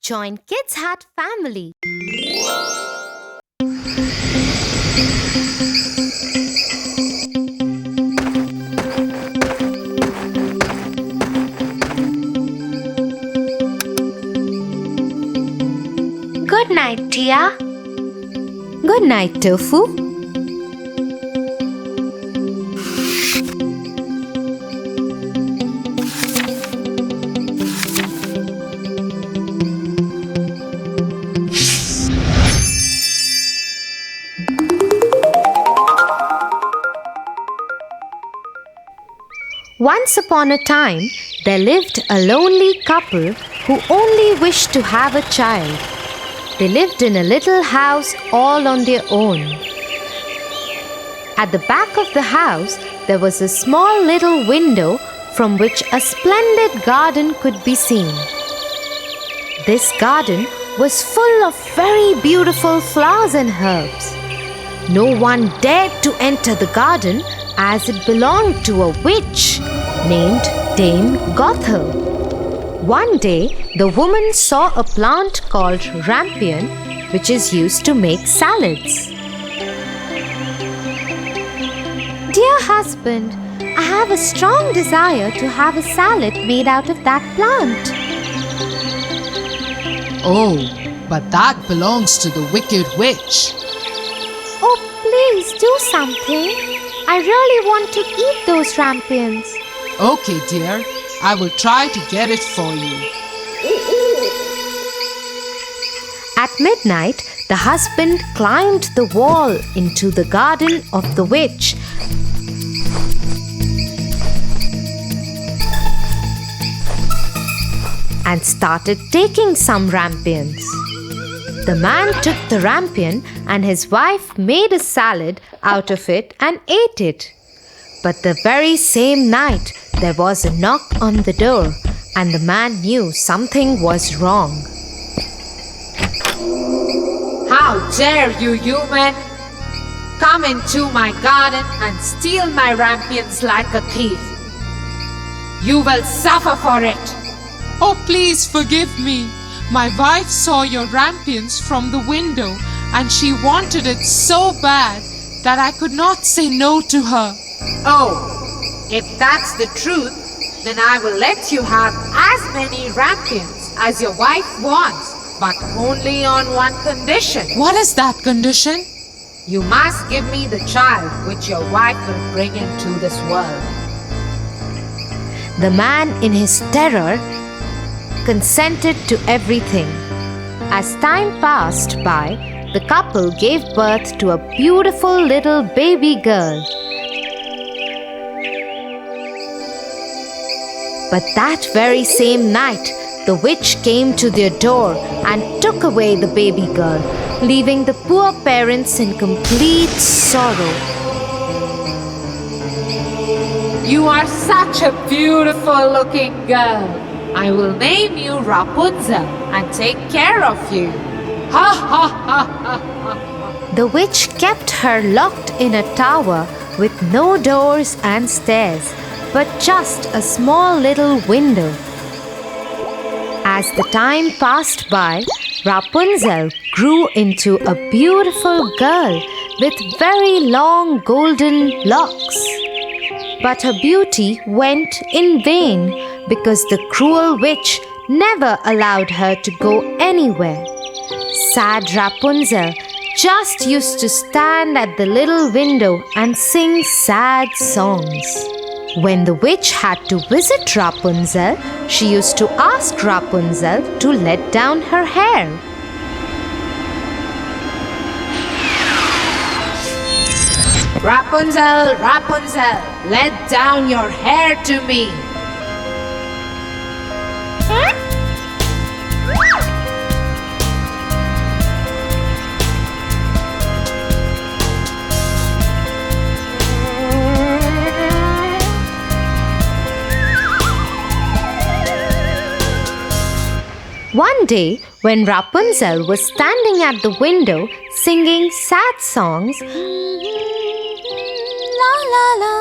Join Kids Hut family. Good night, Tia. Good night, Tofu. Once upon a time, there lived a lonely couple who only wished to have a child. They lived in a little house all on their own. At the back of the house, there was a small little window from which a splendid garden could be seen. This garden was full of very beautiful flowers and herbs. No one dared to enter the garden as it belonged to a witch named Dame Gothel. One day, the woman saw a plant called rampion, which is used to make salads. Dear husband, I have a strong desire to have a salad made out of that plant. Oh, but that belongs to the wicked witch. Oh, please do something. I really want to eat those rampions. Okay, dear. I will try to get it for you. At midnight, the husband climbed the wall into the garden of the witch. And started taking some rampions. The man took the rampion and his wife made a salad out of it and ate it. But the very same night, there was a knock on the door and the man knew something was wrong. How dare you, human! Come into my garden and steal my rampions like a thief. You will suffer for it. Oh, please forgive me. My wife saw your rampions from the window and she wanted it so bad that I could not say no to her. Oh, if that's the truth, then I will let you have as many rampions as your wife wants, but only on one condition. What is that condition? You must give me the child which your wife will bring into this world. The man, in his terror, consented to everything. As time passed by, the couple gave birth to a beautiful little baby girl. But that very same night, the witch came to their door and took away the baby girl, leaving the poor parents in complete sorrow. You are such a beautiful looking girl. I will name you Rapunzel and take care of you. Ha ha ha ha ha. The witch kept her locked in a tower with no doors and stairs, but just a small little window. As the time passed by, Rapunzel grew into a beautiful girl with very long golden locks. But her beauty went in vain because the cruel witch never allowed her to go anywhere. Sad Rapunzel just used to stand at the little window and sing sad songs. When the witch had to visit Rapunzel, she used to ask Rapunzel to let down her hair. Rapunzel, Rapunzel, let down your hair to me. One day, when Rapunzel was standing at the window singing sad songs, la la la,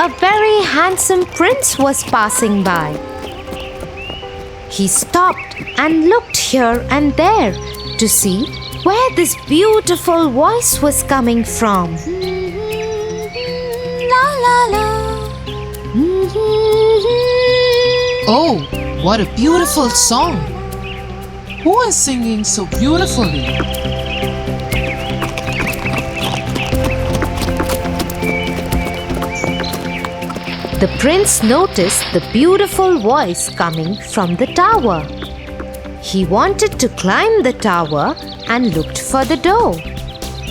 a very handsome prince was passing by. He stopped and looked here and there to see where this beautiful voice was coming from. La la la. Oh, what a beautiful song! Who is singing so beautifully? The prince noticed the beautiful voice coming from the tower. He wanted to climb the tower and looked for the door,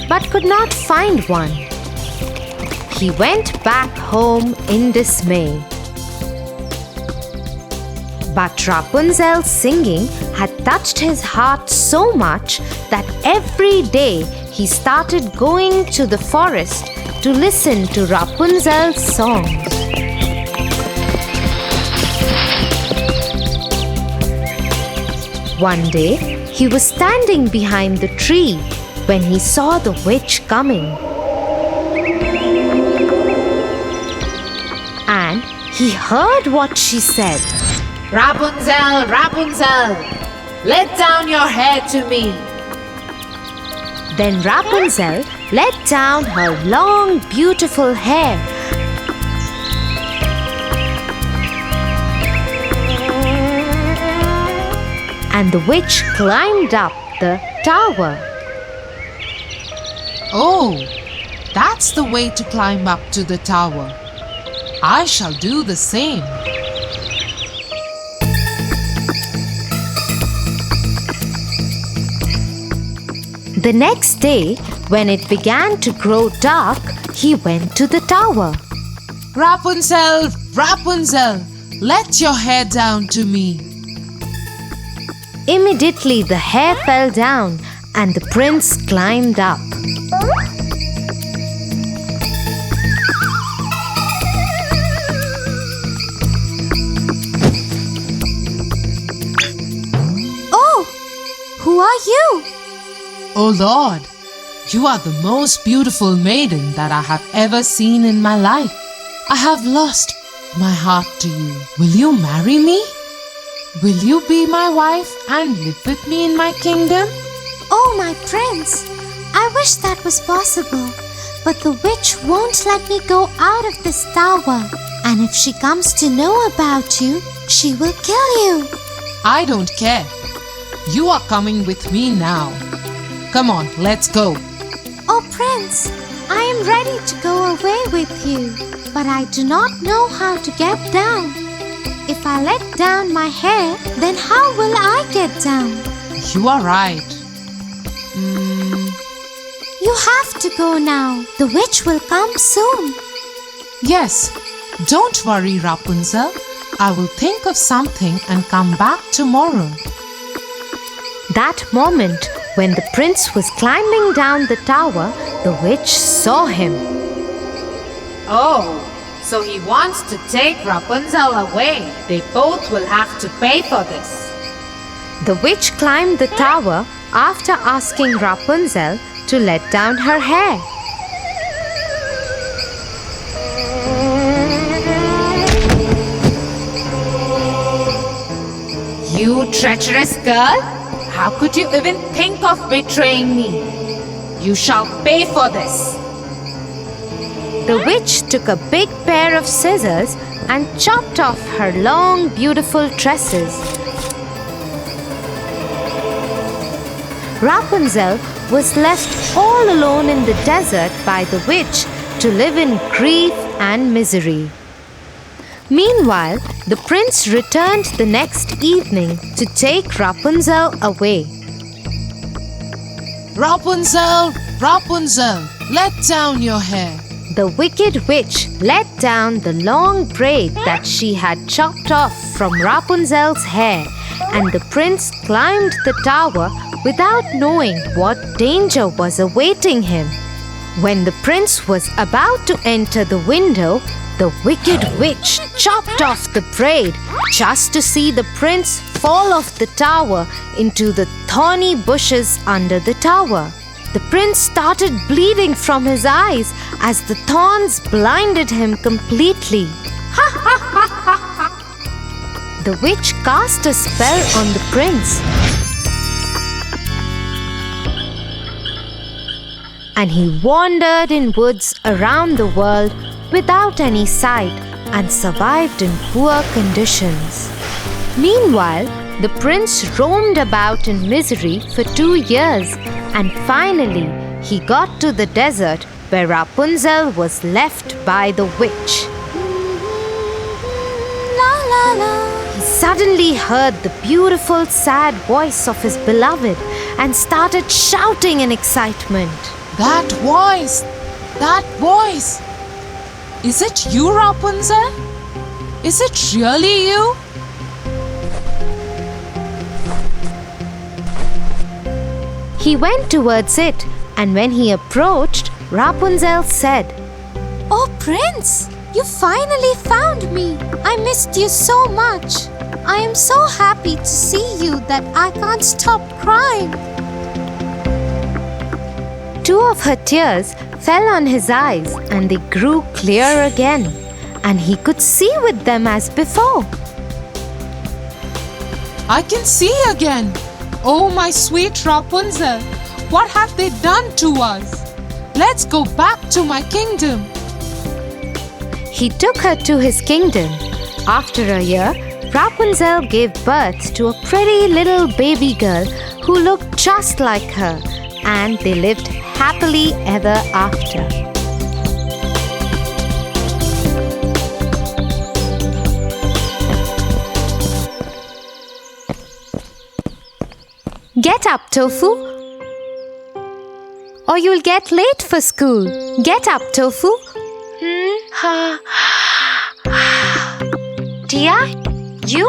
but could not find one. He went back home in dismay. But Rapunzel's singing had touched his heart so much that every day he started going to the forest to listen to Rapunzel's songs. One day, he was standing behind the tree when he saw the witch coming. And he heard what she said. Rapunzel, Rapunzel, let down your hair to me. Then Rapunzel let down her long, beautiful hair. And the witch climbed up the tower. Oh, that's the way to climb up to the tower. I shall do the same. The next day, when it began to grow dark, he went to the tower. Rapunzel, Rapunzel, let your hair down to me. Immediately the hair fell down and the prince climbed up. Oh, who are you? Oh Lord, you are the most beautiful maiden that I have ever seen in my life. I have lost my heart to you. Will you marry me? Will you be my wife and live with me in my kingdom? Oh, my prince, I wish that was possible. But the witch won't let me go out of this tower. And if she comes to know about you, she will kill you. I don't care. You are coming with me now. Come on, let's go. Oh, prince, I am ready to go away with you. But I do not know how to get down. If I let down my hair, then how will I get down? You are right. You have to go now. The witch will come soon. Yes, don't worry, Rapunzel. I will think of something and come back tomorrow. That moment, when the prince was climbing down the tower, the witch saw him. Oh, so he wants to take Rapunzel away. They both will have to pay for this. The witch climbed the tower after asking Rapunzel to let down her hair. You treacherous girl! How could you even think of betraying me? You shall pay for this. The witch took a big pair of scissors and chopped off her long, beautiful tresses. Rapunzel was left all alone in the desert by the witch to live in grief and misery. Meanwhile, the prince returned the next evening to take Rapunzel away. Rapunzel, Rapunzel, let down your hair. The wicked witch let down the long braid that she had chopped off from Rapunzel's hair, and the prince climbed the tower without knowing what danger was awaiting him. When the prince was about to enter the window, the wicked witch chopped off the braid just to see the prince fall off the tower into the thorny bushes under the tower. The prince started bleeding from his eyes as the thorns blinded him completely. the witch cast a spell on the prince. And he wandered in woods around the world without any sight and survived in poor conditions. Meanwhile, the prince roamed about in misery for 2 years, and finally he got to the desert where Rapunzel was left by the witch. La la la. He suddenly heard the beautiful, sad voice of his beloved and started shouting in excitement. That voice! That voice! Is it you, Rapunzel? Is it really you? He went towards it, and when he approached, Rapunzel said, Oh, Prince, you finally found me. I missed you so much. I am so happy to see you that I can't stop crying. 2 of her tears fell on his eyes, and they grew clear again, and he could see with them as before. I can see again. Oh, my sweet Rapunzel, what have they done to us? Let's go back to my kingdom. He took her to his kingdom. After a year, Rapunzel gave birth to a pretty little baby girl who looked just like her, and they lived happily ever after. Get up, Tofu, or you'll get late for school. Get up, Tofu. Tia, you?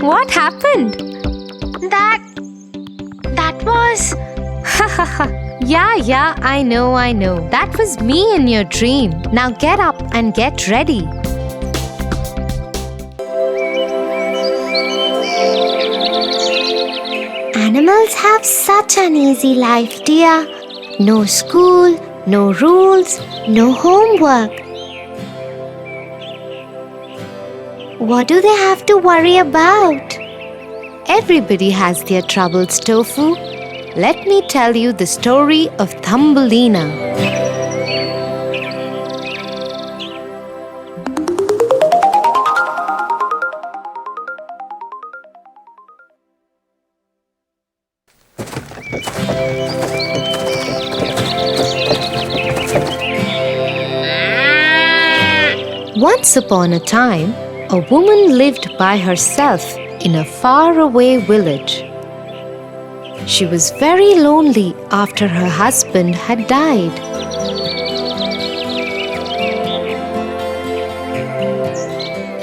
What happened? That was... Yeah, I know. That was me in your dream. Now get up and get ready. Animals have such an easy life, dear. No school, no rules, no homework. What do they have to worry about? Everybody has their troubles, Tofu. Let me tell you the story of Thumbelina. Once upon a time, a woman lived by herself in a faraway village. She was very lonely after her husband had died.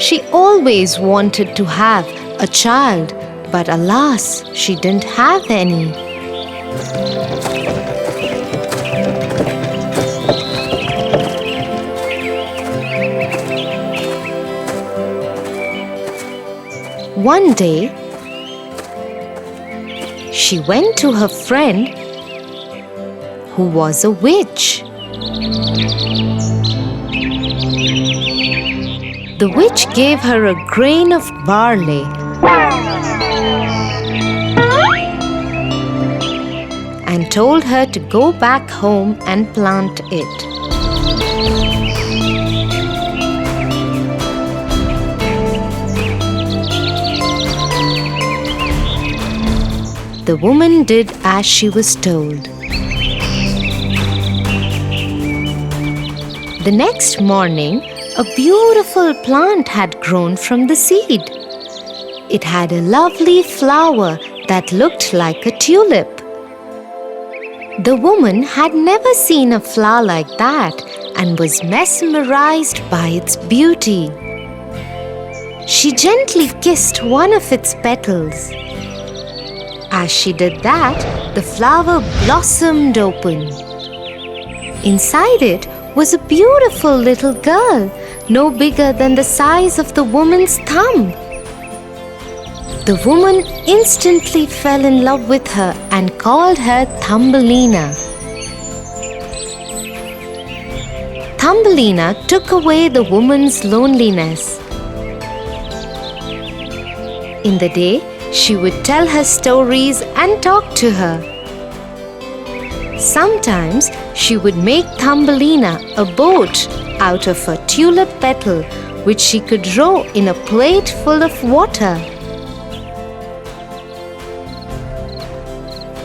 She always wanted to have a child, but alas, she didn't have any. One day, she went to her friend who was a witch. The witch gave her a grain of barley and told her to go back home and plant it. The woman did as she was told. The next morning, a beautiful plant had grown from the seed. It had a lovely flower that looked like a tulip. The woman had never seen a flower like that and was mesmerized by its beauty. She gently kissed one of its petals. As she did that, the flower blossomed open. Inside it was a beautiful little girl, no bigger than the size of the woman's thumb. The woman instantly fell in love with her and called her Thumbelina. Thumbelina took away the woman's loneliness. In the day, she would tell her stories and talk to her. Sometimes she would make Thumbelina a boat out of a tulip petal which she could row in a plate full of water.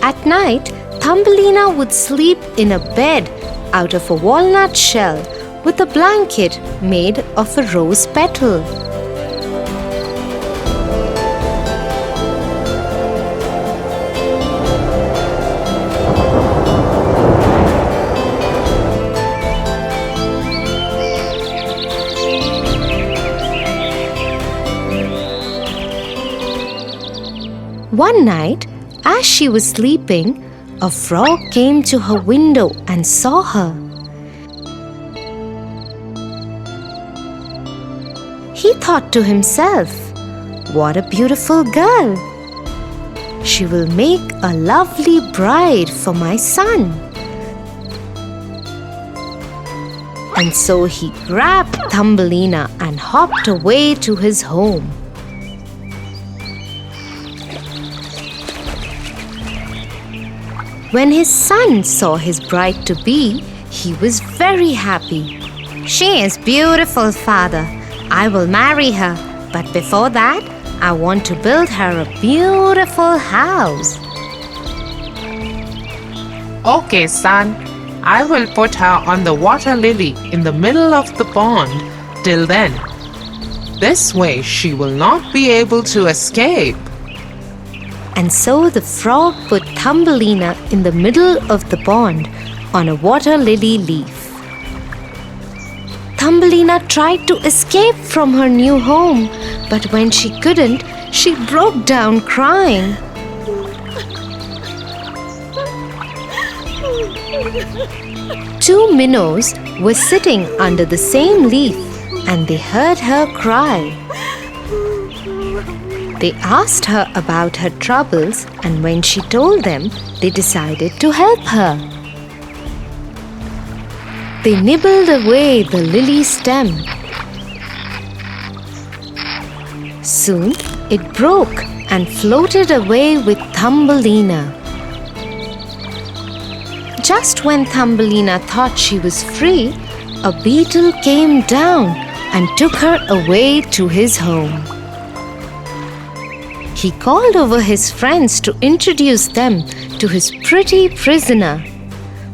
At night, Thumbelina would sleep in a bed out of a walnut shell with a blanket made of a rose petal. One night, as she was sleeping, a frog came to her window and saw her. He thought to himself, "What a beautiful girl! She will make a lovely bride for my son." And so he grabbed Thumbelina and hopped away to his home. When his son saw his bride-to-be, he was very happy. "She is beautiful, father. I will marry her. But before that, I want to build her a beautiful house." Okay, son. I will put her on the water lily in the middle of the pond till then. This way she will not be able to escape. And so the frog put Thumbelina in the middle of the pond on a water lily leaf. Thumbelina tried to escape from her new home, but when she couldn't, she broke down crying. Two minnows were sitting under the same leaf and they heard her cry. They asked her about her troubles, and when she told them, they decided to help her. They nibbled away the lily stem. Soon it broke and floated away with Thumbelina. Just when Thumbelina thought she was free, a beetle came down and took her away to his home. He called over his friends to introduce them to his pretty prisoner.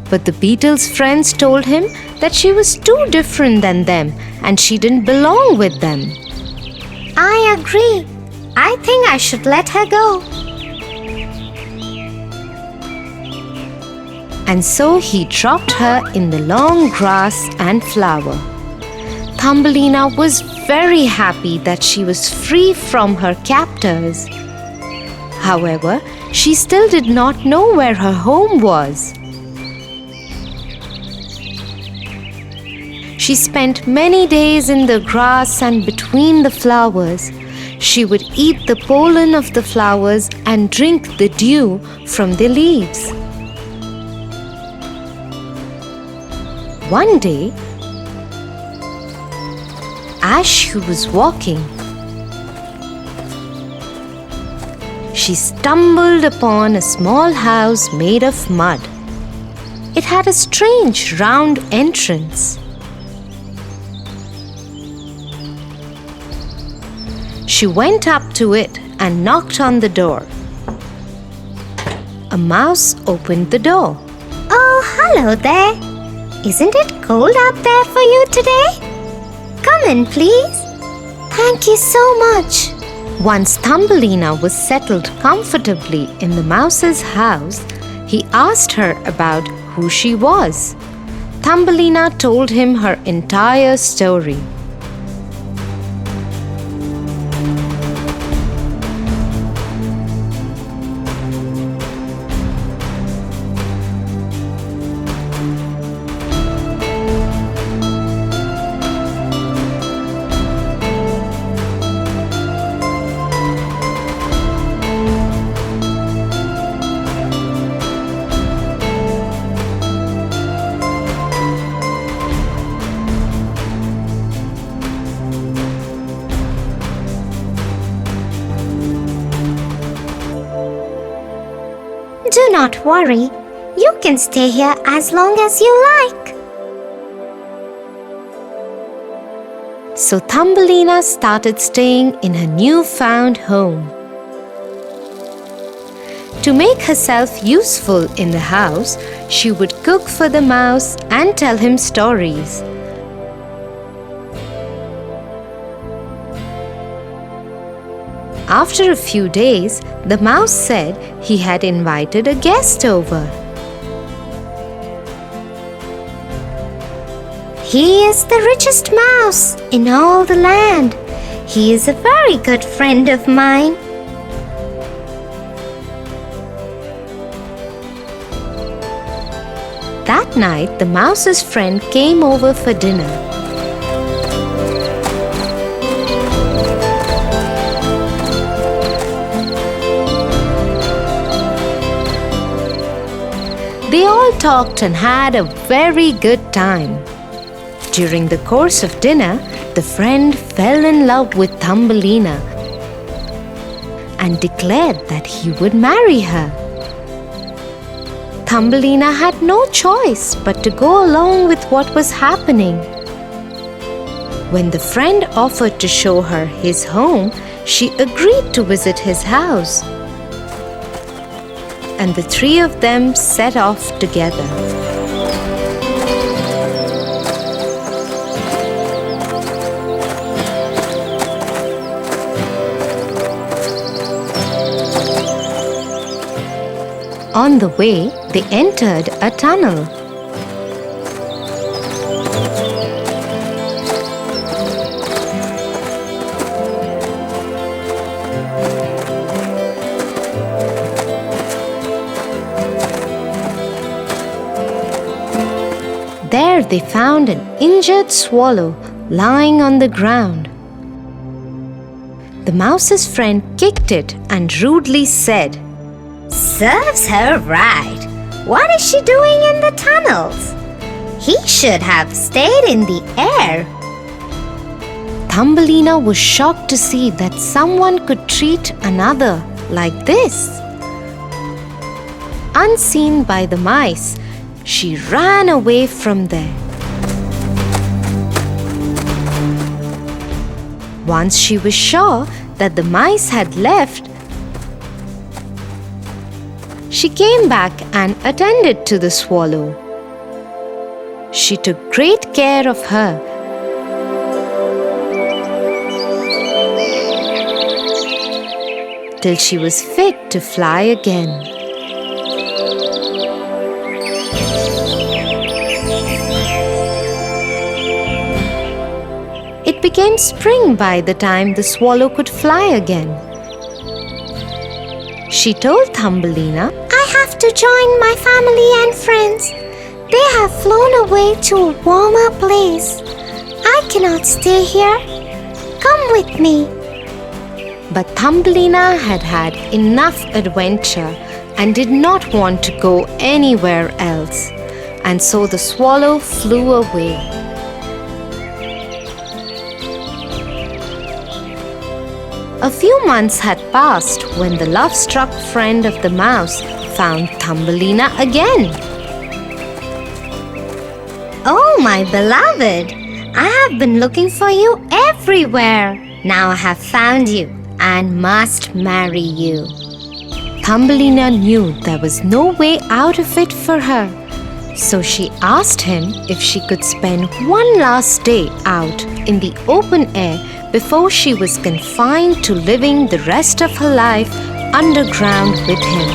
But the beetle's friends told him that she was too different than them and she didn't belong with them. I agree. I think I should let her go. And so he dropped her in the long grass and flower. Thumbelina was very happy that she was free from her captors. However, she still did not know where her home was. She spent many days in the grass and between the flowers. She would eat the pollen of the flowers and drink the dew from the leaves. One day, as she was walking, she stumbled upon a small house made of mud. It had a strange round entrance. She went up to it and knocked on the door. A mouse opened the door. Oh, hello there. Isn't it cold out there for you today? Come in, please. Thank you so much. Once Thumbelina was settled comfortably in the mouse's house, he asked her about who she was. Thumbelina told him her entire story. Do not worry. You can stay here as long as you like. So Thumbelina started staying in her newfound home. To make herself useful in the house, she would cook for the mouse and tell him stories. After a few days, the mouse said he had invited a guest over. He is the richest mouse in all the land. He is a very good friend of mine. That night, the mouse's friend came over for dinner. They all talked and had a very good time. During the course of dinner, the friend fell in love with Thumbelina and declared that he would marry her. Thumbelina had no choice but to go along with what was happening. When the friend offered to show her his home, she agreed to visit his house. And the three of them set off together. On the way, they entered a tunnel. There they found an injured swallow lying on the ground. The mouse's friend kicked it and rudely said, Serves her right. What is she doing in the tunnels? He should have stayed in the air. Thumbelina was shocked to see that someone could treat another like this. Unseen by the mice, she ran away from there. Once she was sure that the mice had left, she came back and attended to the swallow. She took great care of her. Till she was fit to fly again. It became spring by the time the swallow could fly again. She told Thumbelina, I have to join my family and friends. They have flown away to a warmer place. I cannot stay here. Come with me. But Thumbelina had had enough adventure and did not want to go anywhere else, and so the swallow flew away. A few months had passed when the love-struck friend of the mouse found Thumbelina again. Oh, my beloved, I have been looking for you everywhere. Now I have found you and must marry you. Thumbelina knew there was no way out of it for her, so she asked him if she could spend one last day out in the open air before she was confined to living the rest of her life underground with him.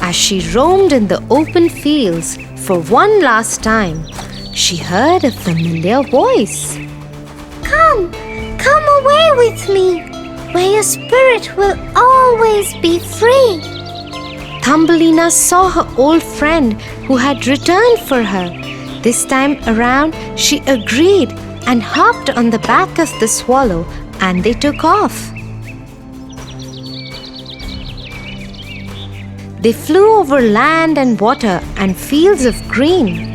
As she roamed in the open fields for one last time, she heard a familiar voice. Come away with me, where your spirit will always be free. Thumbelina saw her old friend who had returned for her. This time around, she agreed and hopped on the back of the swallow, and they took off. They flew over land and water and fields of green.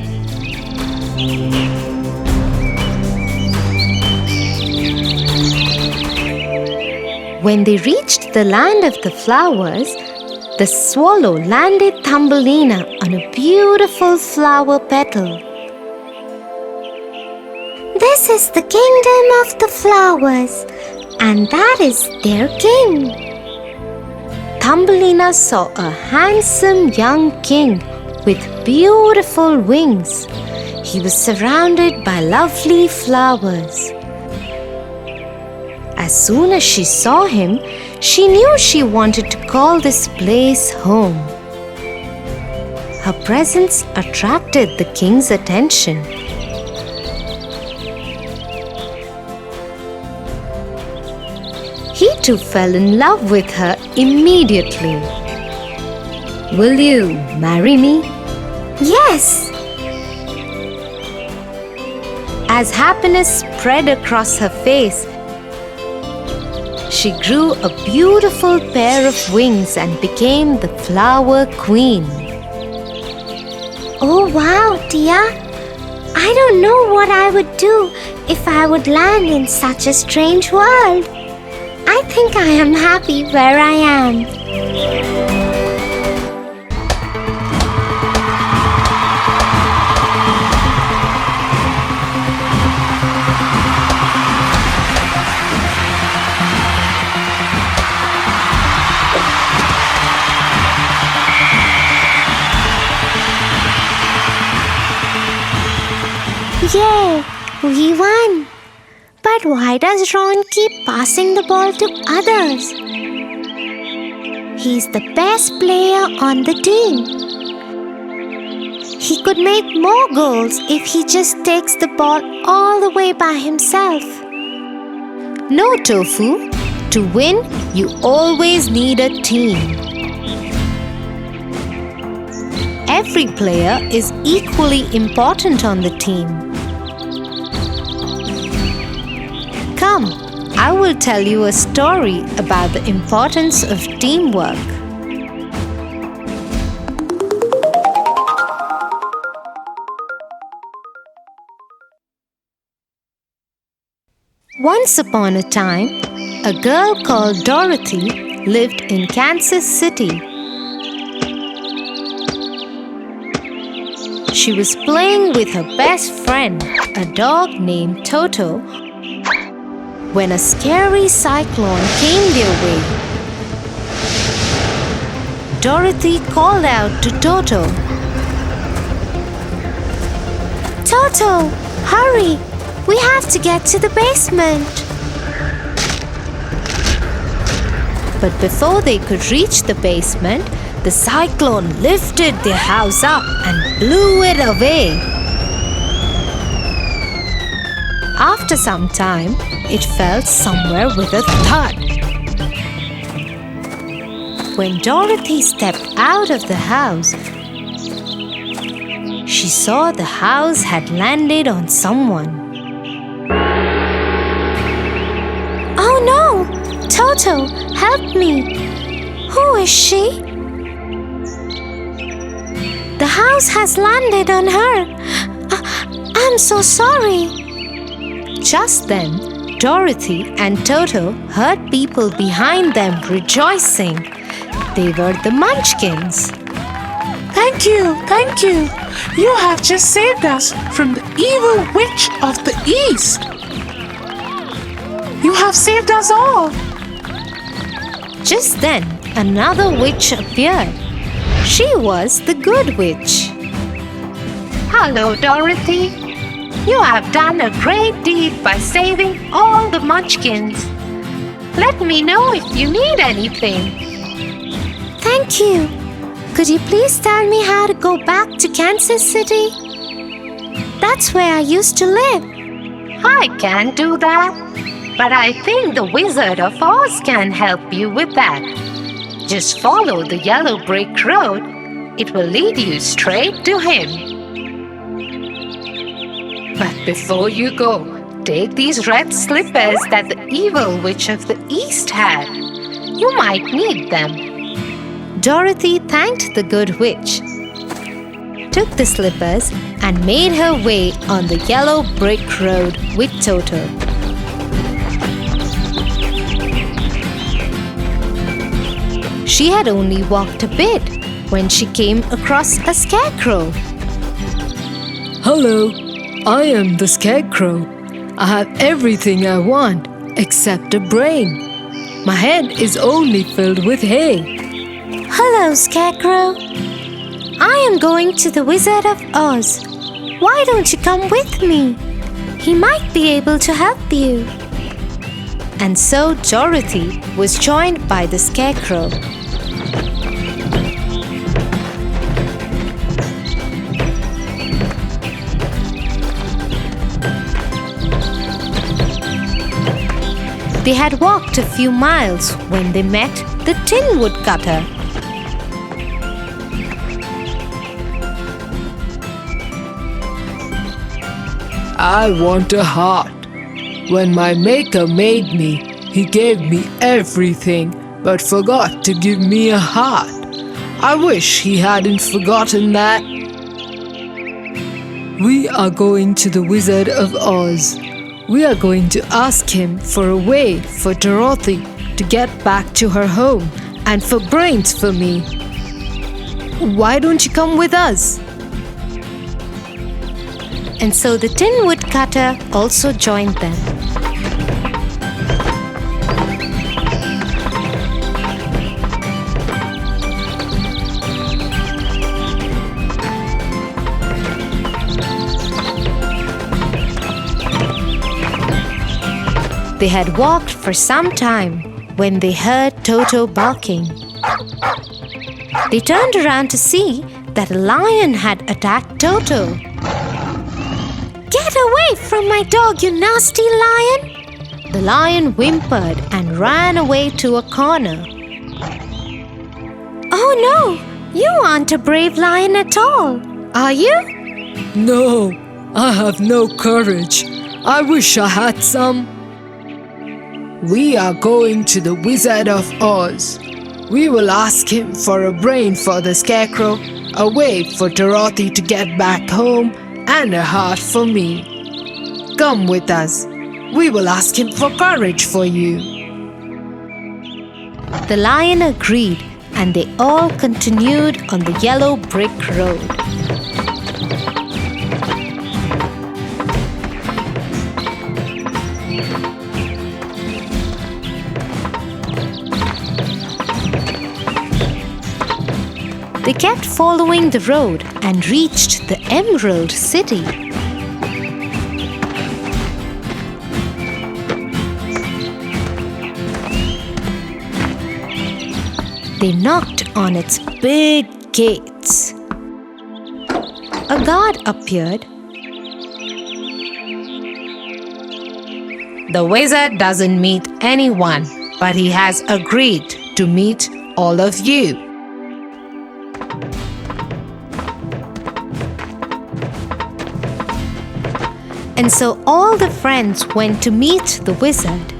When they reached the land of the flowers, the swallow landed Thumbelina on a beautiful flower petal. This is the kingdom of the flowers, and that is their king. Thumbelina saw a handsome young king with beautiful wings. He was surrounded by lovely flowers. As soon as she saw him, she knew she wanted to call this place home. Her presence attracted the king's attention. He too fell in love with her immediately. "Will you marry me?" Yes, As happiness spread across her face, she grew a beautiful pair of wings and became the flower queen. oh wow, Tia. I don't know what I would do if I would land in such a strange world. I think I am happy where I am. Yay! We won! But why does Ron keep passing the ball to others? He's the best player on the team. He could make more goals if he just takes the ball all the way by himself. No, Tofu. To win, you always need a team. Every player is equally important on the team. Come, I will tell you a story about the importance of teamwork. Once upon a time, a girl called Dorothy lived in Kansas City. She was playing with her best friend, a dog named Toto, when a scary cyclone came their way. Dorothy called out to Toto, Toto, hurry! We have to get to the basement. but before they could reach the basement, the cyclone lifted their house up and blew it away. After some time, it fell somewhere with a thud. When Dorothy stepped out of the house, she saw the house had landed on someone. Oh no! Toto, help me! Who is she? The house has landed on her. I'm so sorry. Just then, Dorothy and Toto heard people behind them rejoicing. They were the Munchkins. Thank you, thank you. You have just saved us from the evil witch of the East. You have saved us all. Just then, another witch appeared. She was the Good Witch. Hello, Dorothy. You have done a great deed by saving all the Munchkins. Let me know if you need anything. Thank you. Could you please tell me how to go back to Kansas City? That's where I used to live. I can't do that, but I think the Wizard of Oz can help you with that. Just follow the yellow brick road. It will lead you straight to him. But before you go, take these red slippers that the evil witch of the East had. You might need them. Dorothy thanked the Good Witch, took the slippers, and made her way on the yellow brick road with Toto. She had only walked a bit when she came across a scarecrow. Hello, I am the Scarecrow. I have everything I want except a brain. My head is only filled with hay. Hello, Scarecrow. I am going to the Wizard of Oz. Why don't you come with me? He might be able to help you. And so Dorothy was joined by the scarecrow. They had walked a few miles when they met the Tin Woodcutter. I want a heart. When my maker made me, he gave me everything but forgot to give me a heart. I wish he hadn't forgotten that. We are going to the Wizard of Oz. We are going to ask him for a way for Dorothy to get back to her home and for brains for me. Why don't you come with us? And so the Tin Woodcutter also joined them. They had walked for some time when they heard Toto barking. They turned around to see that a lion had attacked Toto. Get away from my dog, you nasty lion! The lion whimpered and ran away to a corner. Oh no! You aren't a brave lion at all, are you? No, I have no courage. I wish I had some. We are going to the Wizard of Oz. We will ask him for a brain for the Scarecrow, a way for Dorothy to get back home, and a heart for me. Come with us. We will ask him for courage for you. The lion agreed, and they all continued on the yellow brick road. They kept following the road and reached the Emerald City. They knocked on its big gates. A guard appeared. The wizard doesn't meet anyone, but he has agreed to meet all of you. And so all the friends went to meet the wizard.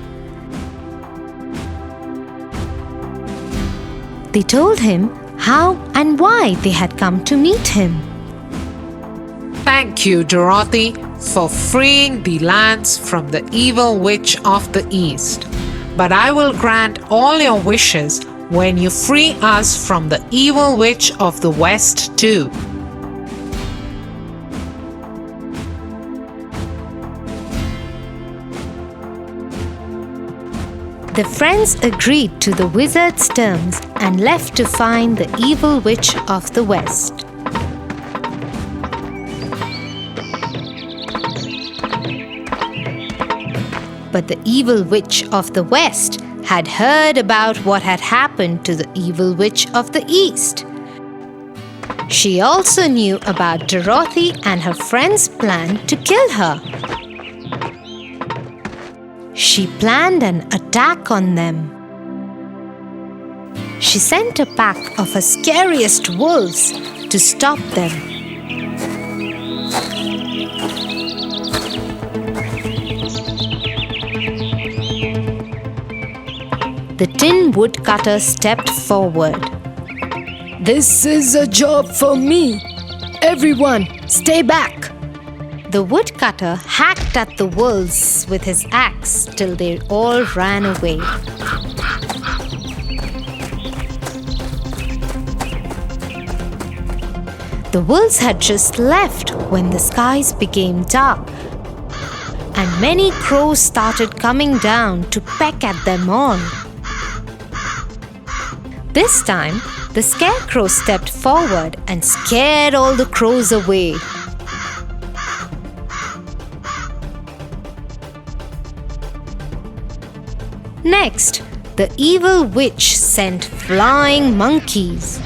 They told him how and why they had come to meet him. Thank you, Dorothy, for freeing the lands from the evil witch of the East. But I will grant all your wishes when you free us from the evil witch of the West too. The friends agreed to the wizard's terms and left to find the evil witch of the West. But the evil witch of the West had heard about what had happened to the evil witch of the East. She also knew about Dorothy and her friends' plan to kill her. She planned an attack on them. She sent a pack of her scariest wolves to stop them. The Tin Woodcutter stepped forward. This is a job for me. Everyone, stay back. The woodcutter hacked at the wolves with his axe till they all ran away. The wolves had just left when the skies became dark, and many crows started coming down to peck at them all. This time, the scarecrow stepped forward and scared all the crows away. Next, the evil witch sent flying monkeys.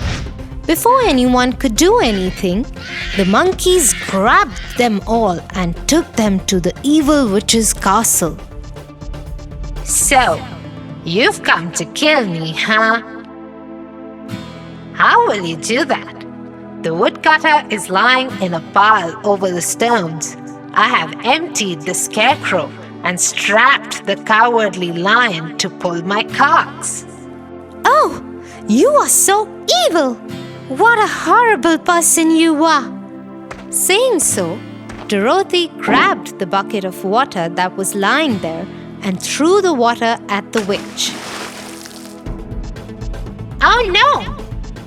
Before anyone could do anything, the monkeys grabbed them all and took them to the evil witch's castle. So, you've come to kill me, huh? How will you do that? The woodcutter is lying in a pile over the stones. I have emptied the scarecrow and strapped the cowardly lion to pull my carts. Oh, you are so evil! What a horrible person you are! Saying so, Dorothy grabbed the bucket of water that was lying there and threw the water at the witch. Oh no!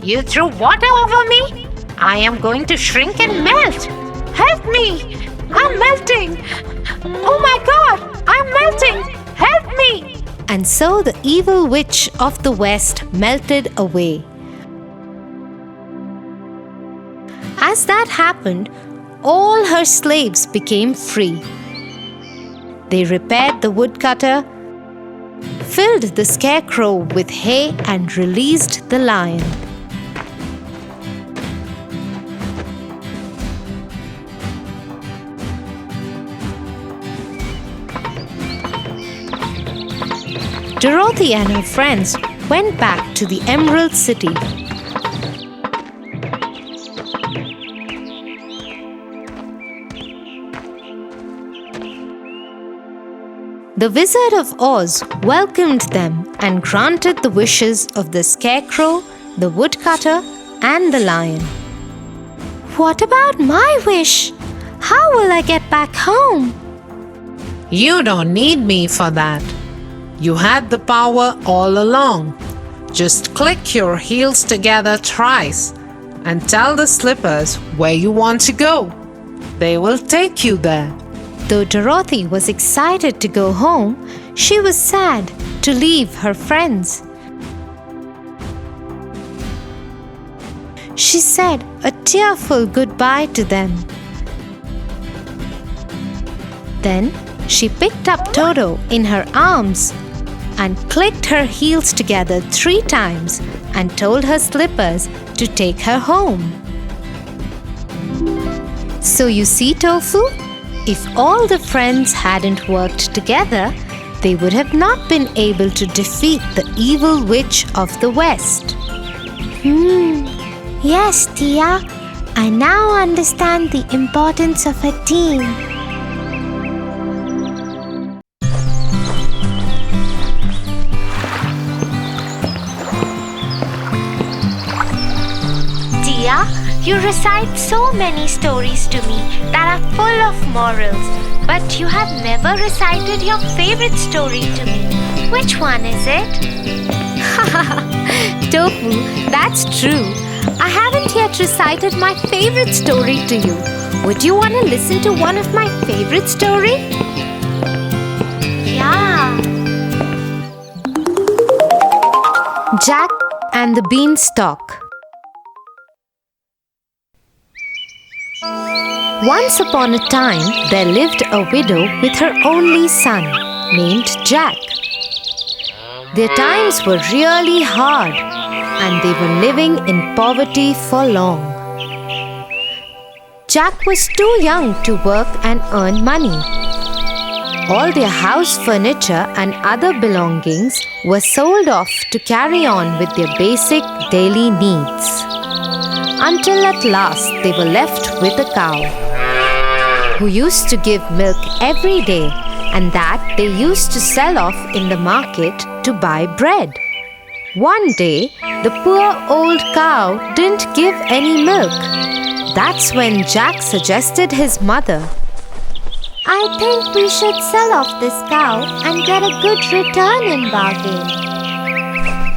You threw water over me? I am going to shrink and melt! Help me! I'm melting! Oh my God! I'm melting! Help me! And so the evil witch of the west melted away. As that happened, all her slaves became free. They repaired the woodcutter, filled the scarecrow with hay, and released the lion. Dorothy and her friends went back to the Emerald City. The Wizard of Oz welcomed them and granted the wishes of the scarecrow, the woodcutter, and the lion. What about my wish? How will I get back home? You don't need me for that. You had the power all along. Just click your heels together thrice and tell the slippers where you want to go. They will take you there. Though Dorothy was excited to go home, she was sad to leave her friends. She said a tearful goodbye to them. Then she picked up Toto in her arms and clicked her heels together 3 times and told her slippers to take her home. So you see, Tofu, if all the friends hadn't worked together, they would have not been able to defeat the evil witch of the West. Yes, Tia. I now understand the importance of a team. Tia, you recite so many stories to me that are full of morals, but you have never recited your favorite story to me. Which one is it? Tofu, that's true. I haven't yet recited my favorite story to you. Would you want to listen to one of my favorite stories? Yeah. Jack and the Beanstalk. Once upon a time, there lived a widow with her only son, named Jack. Their times were really hard, and they were living in poverty for long. Jack was too young to work and earn money. All their house furniture and other belongings were sold off to carry on with their basic daily needs. Until at last they were left with a cow, who used to give milk every day, and that they used to sell off in the market to buy bread. One day, the poor old cow didn't give any milk. That's when Jack suggested his mother. I think we should sell off this cow and get a good return in bargain.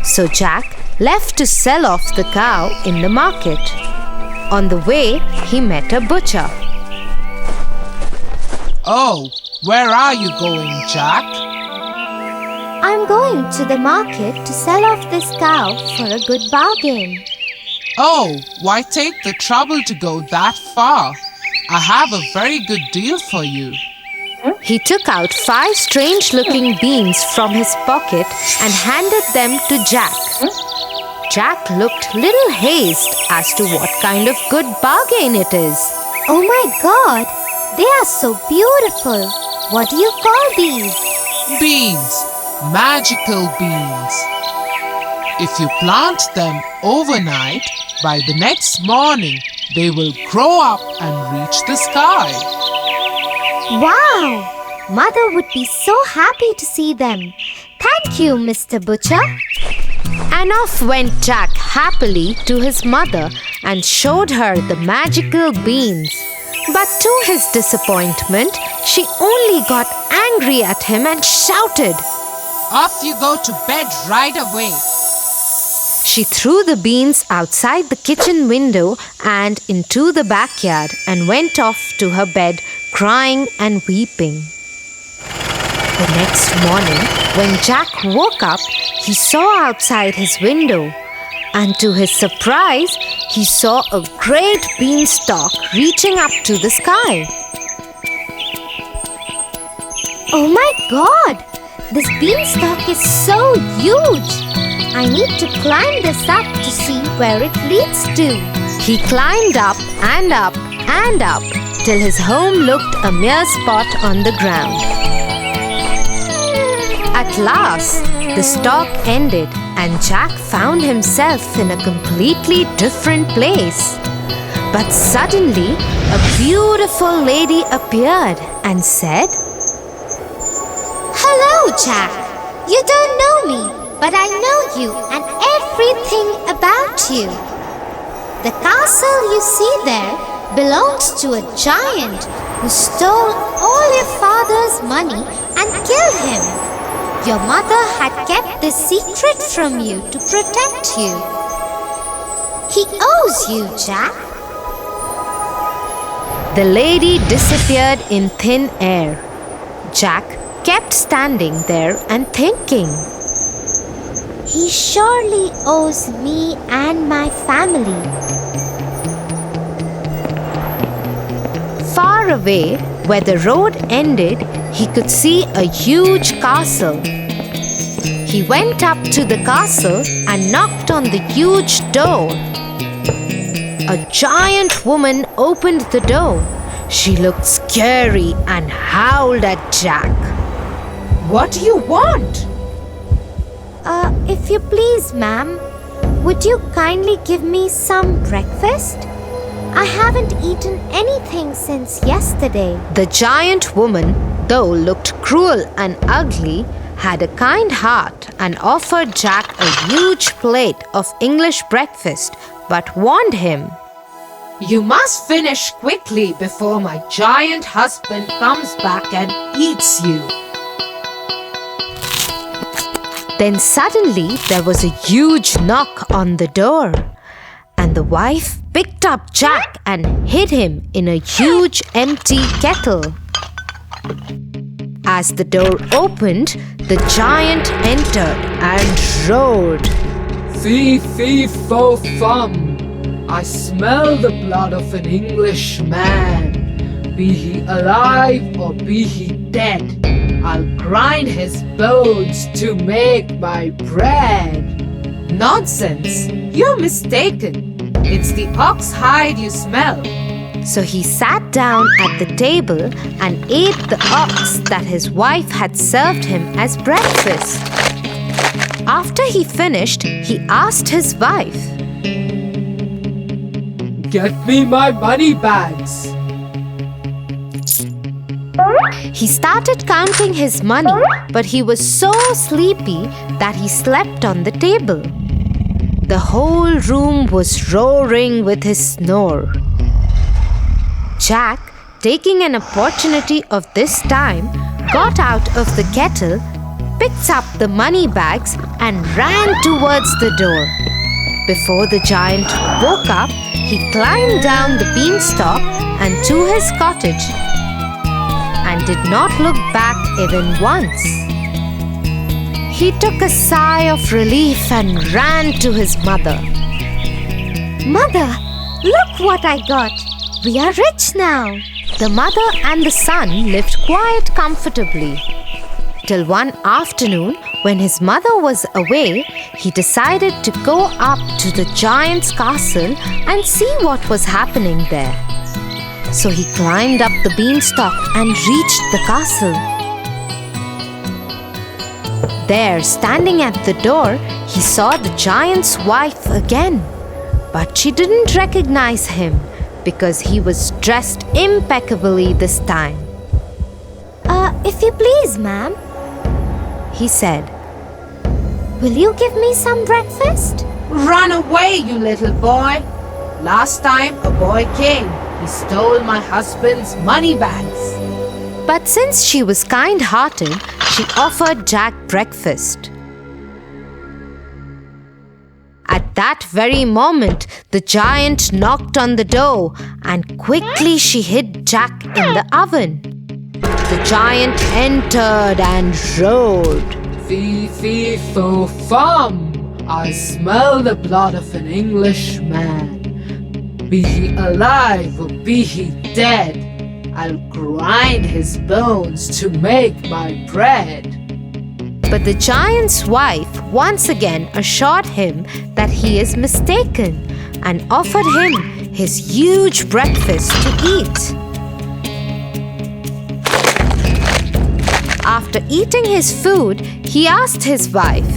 So Jack left to sell off the cow in the market. On the way, he met a butcher. Oh, where are you going, Jack? I'm going to the market to sell off this cow for a good bargain. Oh, why take the trouble to go that far? I have a very good deal for you. He took out 5 strange-looking beans from his pocket and handed them to Jack. Jack looked little hazed as to what kind of good bargain it is. Oh my God! They are so beautiful. What do you call these? Beans, magical beans. If you plant them overnight, by the next morning, they will grow up and reach the sky. Wow! Mother would be so happy to see them. Thank you, Mr. Butcher. And off went Jack happily to his mother and showed her the magical beans. But to his disappointment, she only got angry at him and shouted, Off you go to bed right away. She threw the beans outside the kitchen window and into the backyard and went off to her bed, crying and weeping. The next morning, when Jack woke up, he saw outside his window, and to his surprise, he saw a great beanstalk reaching up to the sky. Oh my God! This beanstalk is so huge! I need to climb this up to see where it leads to. He climbed up and up and up till his home looked a mere spot on the ground. At last, the stalk ended and Jack found himself in a completely different place. But suddenly, a beautiful lady appeared and said, Hello, Jack. You don't know me, but I know you and everything about you. The castle you see there belongs to a giant who stole all your father's money and killed him. Your mother had kept this secret from you to protect you. He owes you, Jack. The lady disappeared in thin air. Jack kept standing there and thinking, He surely owes me and my family. Far away, where the road ended, he could see a huge castle. He went up to the castle and knocked on the huge door. A giant woman opened the door. She looked scary and howled at Jack. What do you want? If you please, ma'am, would you kindly give me some breakfast? I haven't eaten anything since yesterday. The giant woman, though looked cruel and ugly, had a kind heart and offered Jack a huge plate of English breakfast, but warned him, You must finish quickly before my giant husband comes back and eats you. Then suddenly there was a huge knock on the door, and the wife picked up Jack and hid him in a huge empty kettle. As the door opened, the giant entered and roared, Fee, fee, fo, fum. I smell the blood of an Englishman. Be he alive or be he dead, I'll grind his bones to make my bread. Nonsense! You're mistaken. It's the ox hide you smell. So he sat down at the table and ate the ox that his wife had served him as breakfast. After he finished, he asked his wife, Get me my money bags. He started counting his money, but he was so sleepy that he slept on the table. The whole room was roaring with his snore. Jack, taking an opportunity of this time, got out of the kettle, picked up the money bags and ran towards the door. Before the giant woke up, he climbed down the beanstalk and to his cottage and did not look back even once. He took a sigh of relief and ran to his mother. Mother, look what I got. We are rich now. The mother and the son lived quite comfortably. Till one afternoon, when his mother was away, he decided to go up to the giant's castle and see what was happening there. So he climbed up the beanstalk and reached the castle. There, standing at the door, he saw the giant's wife again. But she didn't recognize him because he was dressed impeccably this time. If you please, ma'am, He said, will you give me some breakfast? Run away, you little boy. Last time a boy came, he stole my husband's money bags. But since she was kind-hearted, she offered Jack breakfast. At that very moment, the giant knocked on the door and quickly she hid Jack in the oven. The giant entered and roared. Fee, fee, fo, fum. I smell the blood of an Englishman. Be he alive or be he dead, I'll grind his bones to make my bread. But the giant's wife once again assured him that he is mistaken and offered him his huge breakfast to eat. After eating his food, he asked his wife,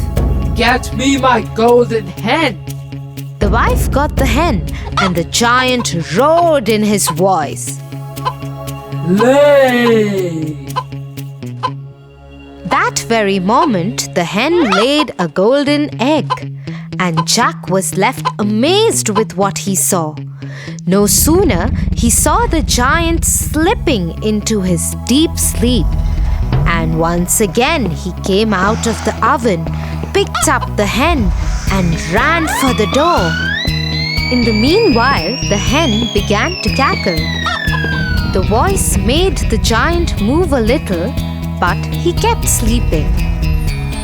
Get me my golden hen. The wife got the hen and the giant roared in his voice. Lay! That very moment, the hen laid a golden egg, and Jack was left amazed with what he saw. No sooner he saw the giant slipping into his deep sleep, and once again he came out of the oven, picked up the hen, and ran for the door. In the meanwhile, the hen began to cackle. The voice made the giant move a little, but he kept sleeping.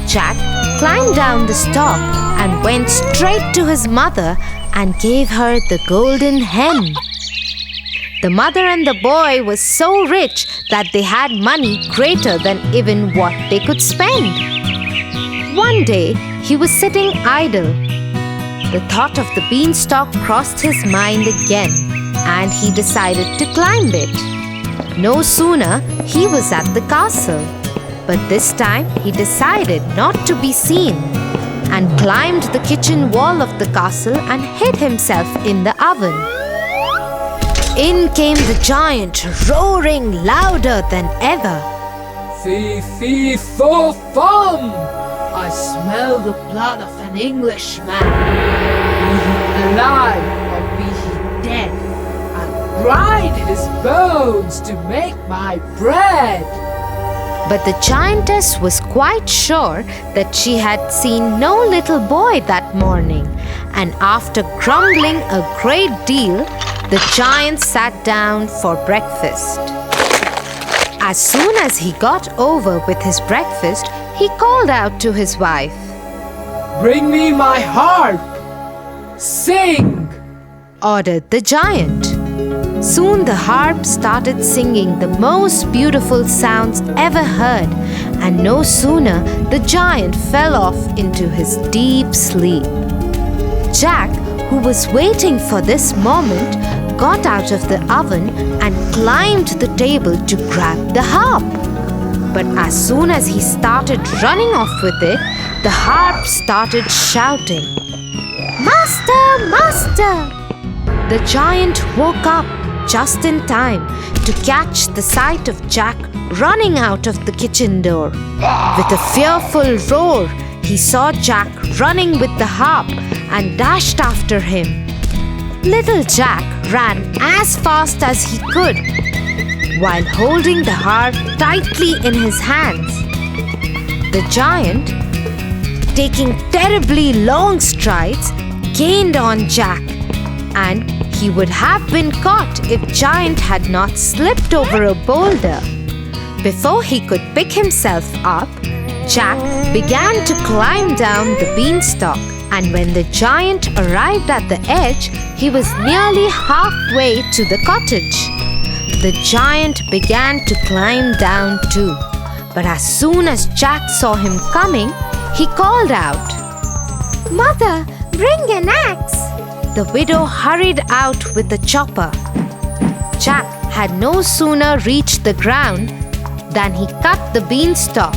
Jack climbed down the stalk and went straight to his mother and gave her the golden hen. The mother and the boy were so rich that they had money greater than even what they could spend. One day, he was sitting idle. The thought of the beanstalk crossed his mind again, and he decided to climb it. No sooner he was at the castle, but this time he decided not to be seen and climbed the kitchen wall of the castle and hid himself in the oven. In came the giant, roaring louder than ever. Fee, fee, fo, fum. I smell the blood of an Englishman. Be he alive or be he dead, I'll grind his bones to make my bread. But the giantess was quite sure that she had seen no little boy that morning, and after grumbling a great deal, the giant sat down for breakfast. As soon as he got over with his breakfast, he called out to his wife, Bring me my harp. Sing! ordered the giant. Soon the harp started singing the most beautiful sounds ever heard, and no sooner the giant fell off into his deep sleep. Jack, who was waiting for this moment, got out of the oven and climbed the table to grab the harp. But as soon as he started running off with it, the harp started shouting, Master! Master! The giant woke up just in time to catch the sight of Jack running out of the kitchen door. With a fearful roar, he saw Jack running with the harp and dashed after him. Little Jack ran as fast as he could, while holding the harp tightly in his hands. The giant, taking terribly long strides, gained on Jack, and He would have been caught if Giant had not slipped over a boulder. Before he could pick himself up, Jack began to climb down the beanstalk, and when the giant arrived at the edge, he was nearly halfway to the cottage. The giant began to climb down too, but as soon as Jack saw him coming, he called out, Mother, bring an axe. The widow hurried out with the chopper. Jack had no sooner reached the ground than he cut the beanstalk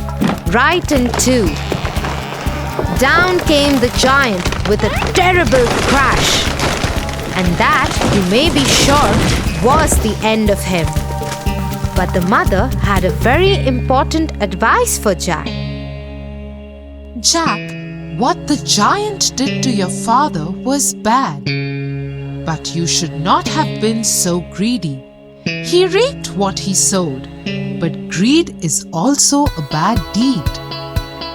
right in two. Down came the giant with a terrible crash. And that, you may be sure, was the end of him. But the mother had a very important advice for Jack. Jack, what the giant did to your father was bad. But you should not have been so greedy. He reaped what he sowed, but greed is also a bad deed.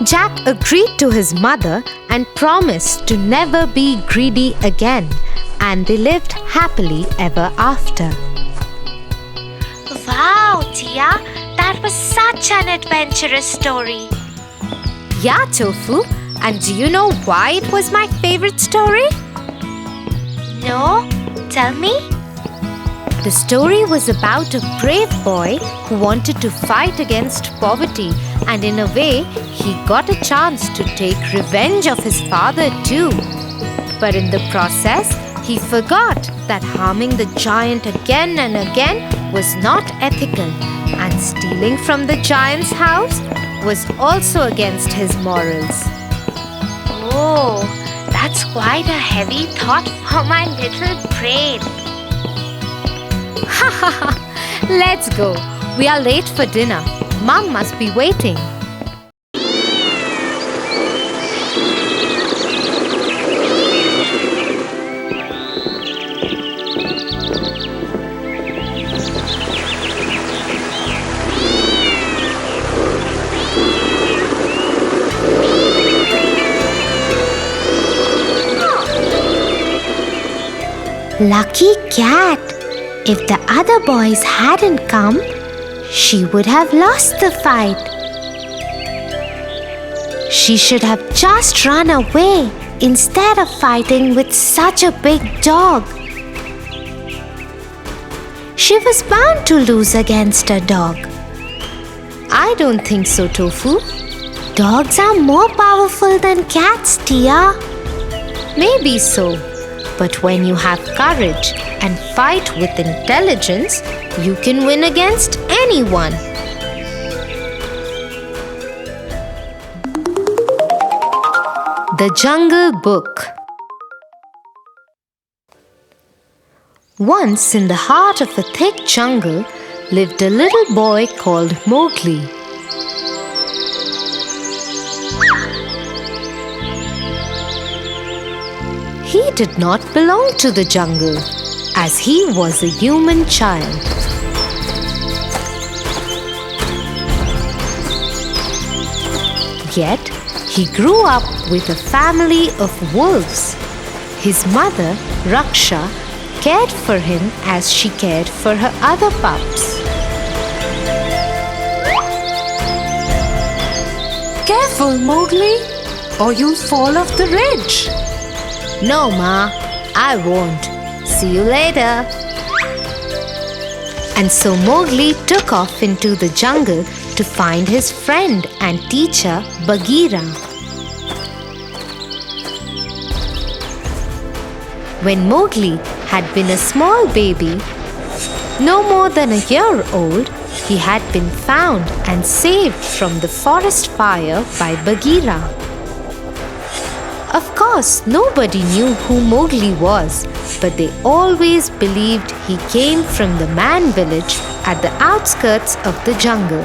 Jack agreed to his mother and promised to never be greedy again, and they lived happily ever after. Wow, Tia, that was such an adventurous story. Yeah, Tofu, and do you know why it was my favorite story? No? Tell me. The story was about a brave boy who wanted to fight against poverty, and in a way, he got a chance to take revenge of his father too. But in the process, he forgot that harming the giant again and again was not ethical, and stealing from the giant's house was also against his morals. Oh, that's quite a heavy thought for my little brain. Ha ha ha! Let's go. We are late for dinner. Mom must be waiting. Lucky cat. If the other boys hadn't come, she would have lost the fight. She should have just run away instead of fighting with such a big dog. She was bound to lose against a dog. I don't think so, Tofu. Dogs are more powerful than cats, Tia. Maybe so. But when you have courage and fight with intelligence, you can win against anyone. The Jungle Book. Once in the heart of a thick jungle lived a little boy called Mowgli. He did not belong to the jungle, as he was a human child. Yet, he grew up with a family of wolves. His mother, Raksha, cared for him as she cared for her other pups. Careful, Mowgli, or you'll fall off the ridge. No, Ma, I won't. See you later. And so Mowgli took off into the jungle to find his friend and teacher, Bagheera. When Mowgli had been a small baby, no more than a year old, he had been found and saved from the forest fire by Bagheera. Of course, nobody knew who Mowgli was, but they always believed he came from the man village at the outskirts of the jungle.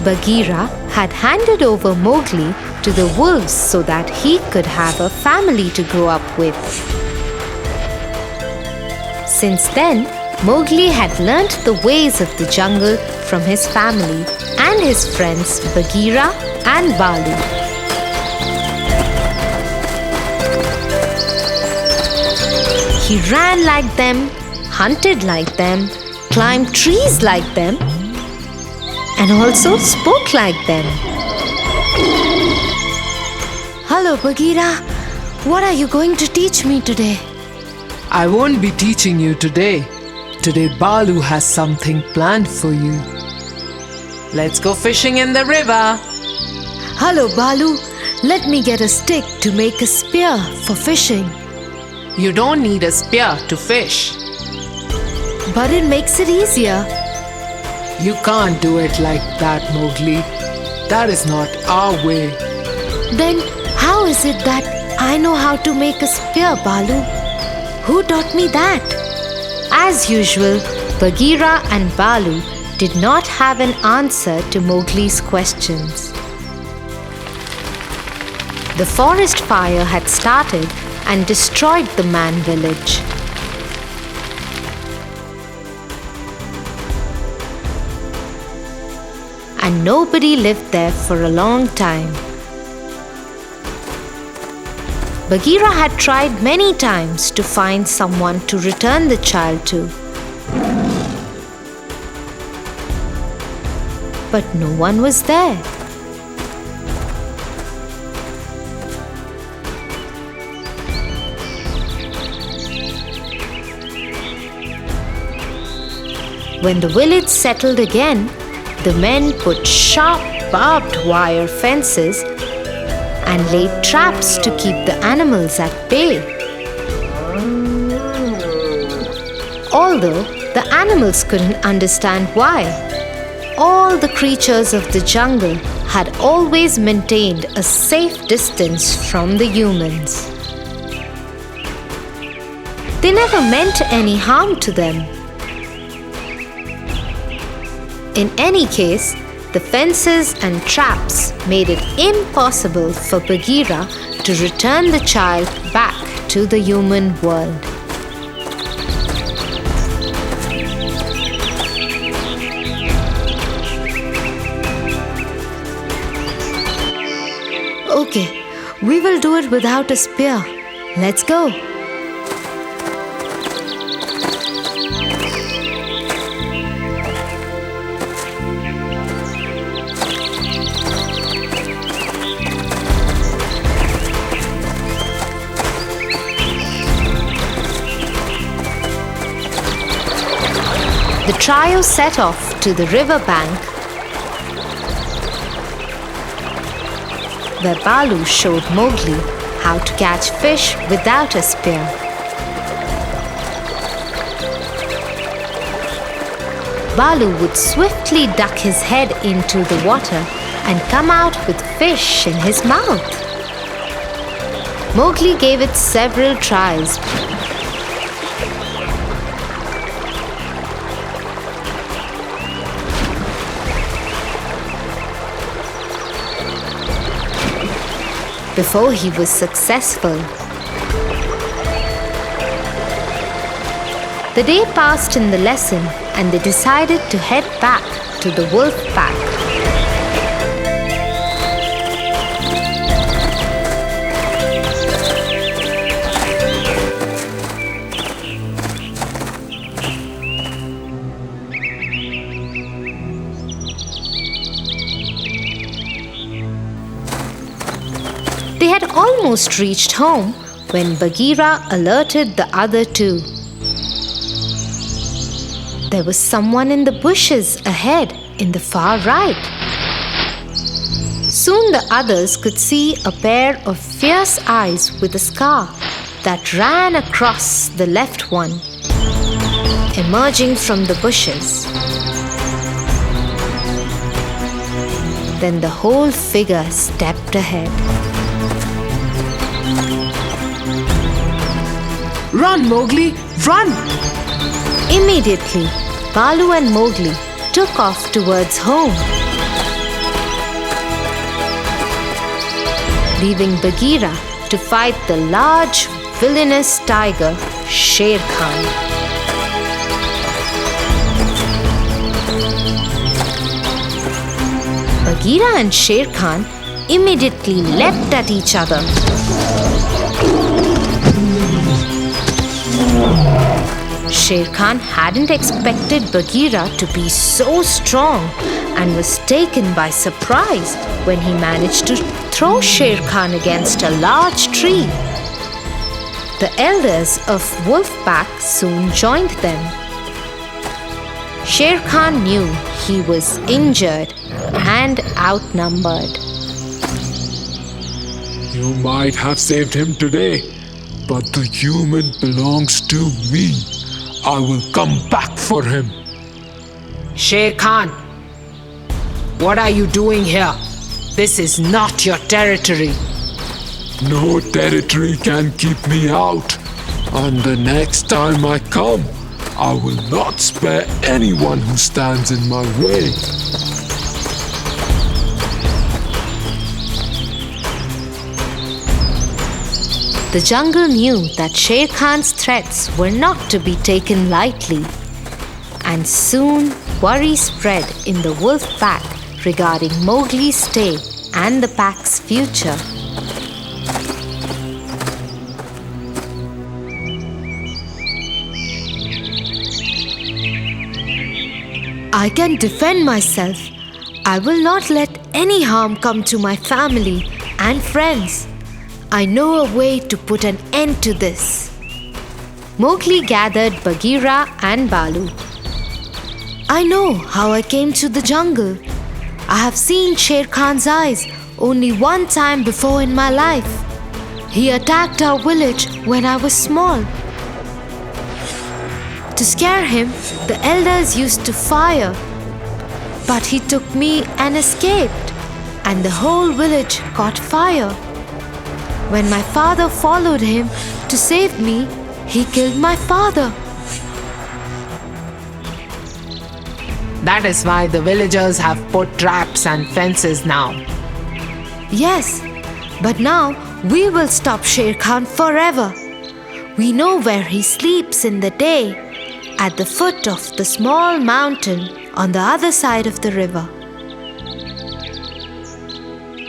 Bagheera had handed over Mowgli to the wolves so that he could have a family to grow up with. Since then, Mowgli had learnt the ways of the jungle from his family and his friends Bagheera and Balu. He ran like them, hunted like them, climbed trees like them, and also spoke like them. Hello, Bagheera. What are you going to teach me today? I won't be teaching you today. Today Balu has something planned for you. Let's go fishing in the river. Hello, Balu. Let me get a stick to make a spear for fishing. You don't need a spear to fish. But it makes it easier. You can't do it like that, Mowgli. That is not our way. Then how is it that I know how to make a spear, Balu? Who taught me that? As usual, Bagheera and Balu did not have an answer to Mowgli's questions. The forest fire had started and destroyed the man village. And nobody lived there for a long time. Bagheera had tried many times to find someone to return the child to. But no one was there. When the village settled again, the men put sharp barbed wire fences and laid traps to keep the animals at bay. Although the animals couldn't understand why, all the creatures of the jungle had always maintained a safe distance from the humans. They never meant any harm to them. In any case, the fences and traps made it impossible for Bagheera to return the child back to the human world. Okay, we will do it without a spear. Let's go. The trio set off to the river bank, where Balu showed Mowgli how to catch fish without a spear. Balu would swiftly duck his head into the water and come out with fish in his mouth. Mowgli gave it several tries. Before he was successful. The day passed in the lesson and they decided to head back to the wolf pack. They had almost reached home when Bagheera alerted the other two. There was someone in the bushes ahead in the far right. Soon the others could see a pair of fierce eyes with a scar that ran across the left one, emerging from the bushes. Then the whole figure stepped ahead. Run, Mowgli, run! Immediately, Balu and Mowgli took off towards home, leaving Bagheera to fight the large, villainous tiger, Sher Khan. Bagheera and Sher Khan immediately leapt at each other. Sher Khan hadn't expected Bagheera to be so strong and was taken by surprise when he managed to throw Sher Khan against a large tree. The elders of Wolf Pack soon joined them. Sher Khan knew he was injured and outnumbered. You might have saved him today, but the human belongs to me. I will come back for him. Sher Khan, what are you doing here? This is not your territory. No territory can keep me out. And the next time I come, I will not spare anyone who stands in my way. The jungle knew that Sher Khan's threats were not to be taken lightly, and soon worry spread in the wolf pack regarding Mowgli's stay and the pack's future. I can defend myself. I will not let any harm come to my family and friends. I know a way to put an end to this. Mowgli gathered Bagheera and Balu. I know how I came to the jungle. I have seen Sher Khan's eyes only one time before in my life. He attacked our village when I was small. To scare him, the elders used to fire. But he took me and escaped, and the whole village caught fire. When my father followed him to save me, he killed my father. That is why the villagers have put traps and fences now. Yes, but now we will stop Sher Khan forever. We know where he sleeps in the day, at the foot of the small mountain on the other side of the river.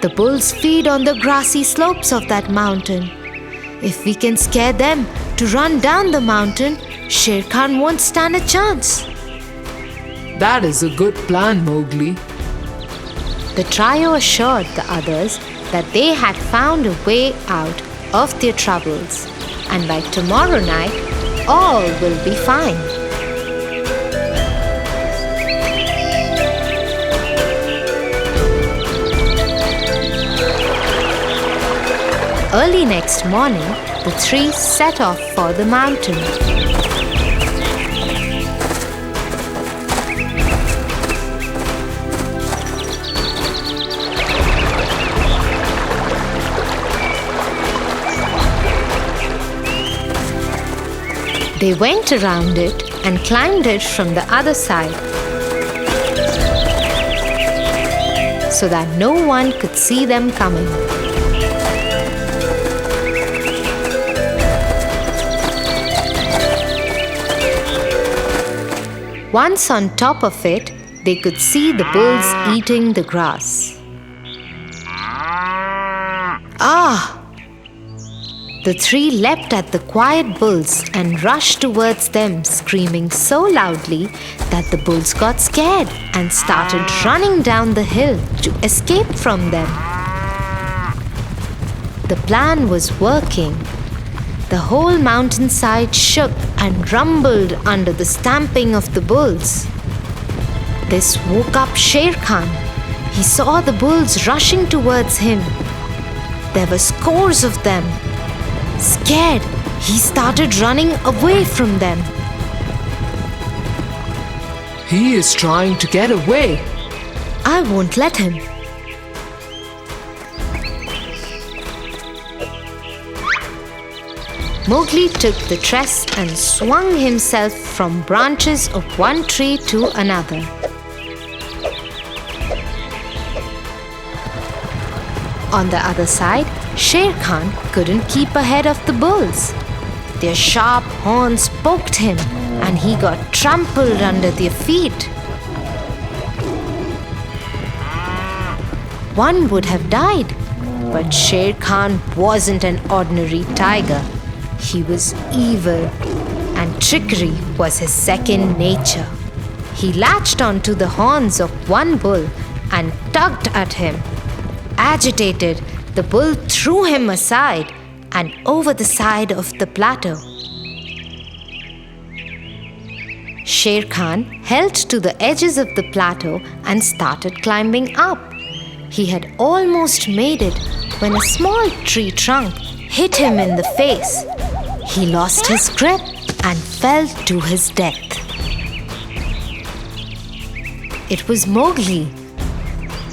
The bulls feed on the grassy slopes of that mountain. If we can scare them to run down the mountain, Sher Khan won't stand a chance. That is a good plan, Mowgli. The trio assured the others that they had found a way out of their troubles, and by tomorrow night, all will be fine. Early next morning, the three set off for the mountain. They went around it and climbed it from the other side so that no one could see them coming. Once on top of it, they could see the bulls eating the grass. Ah! The three leapt at the quiet bulls and rushed towards them, screaming so loudly that the bulls got scared and started running down the hill to escape from them. The plan was working. The whole mountainside shook and rumbled under the stamping of the bulls. This woke up Sher Khan. He saw the bulls rushing towards him. There were scores of them. Scared, he started running away from them. He is trying to get away. I won't let him. Mowgli took the tress and swung himself from branches of one tree to another. On the other side, Sher Khan couldn't keep ahead of the bulls. Their sharp horns poked him, and he got trampled under their feet. One would have died, but Sher Khan wasn't an ordinary tiger. He was evil and trickery was his second nature. He latched onto the horns of one bull and tugged at him. Agitated, the bull threw him aside and over the side of the plateau. Sher Khan held to the edges of the plateau and started climbing up. He had almost made it when a small tree trunk hit him in the face. He lost his grip and fell to his death. It was Mowgli.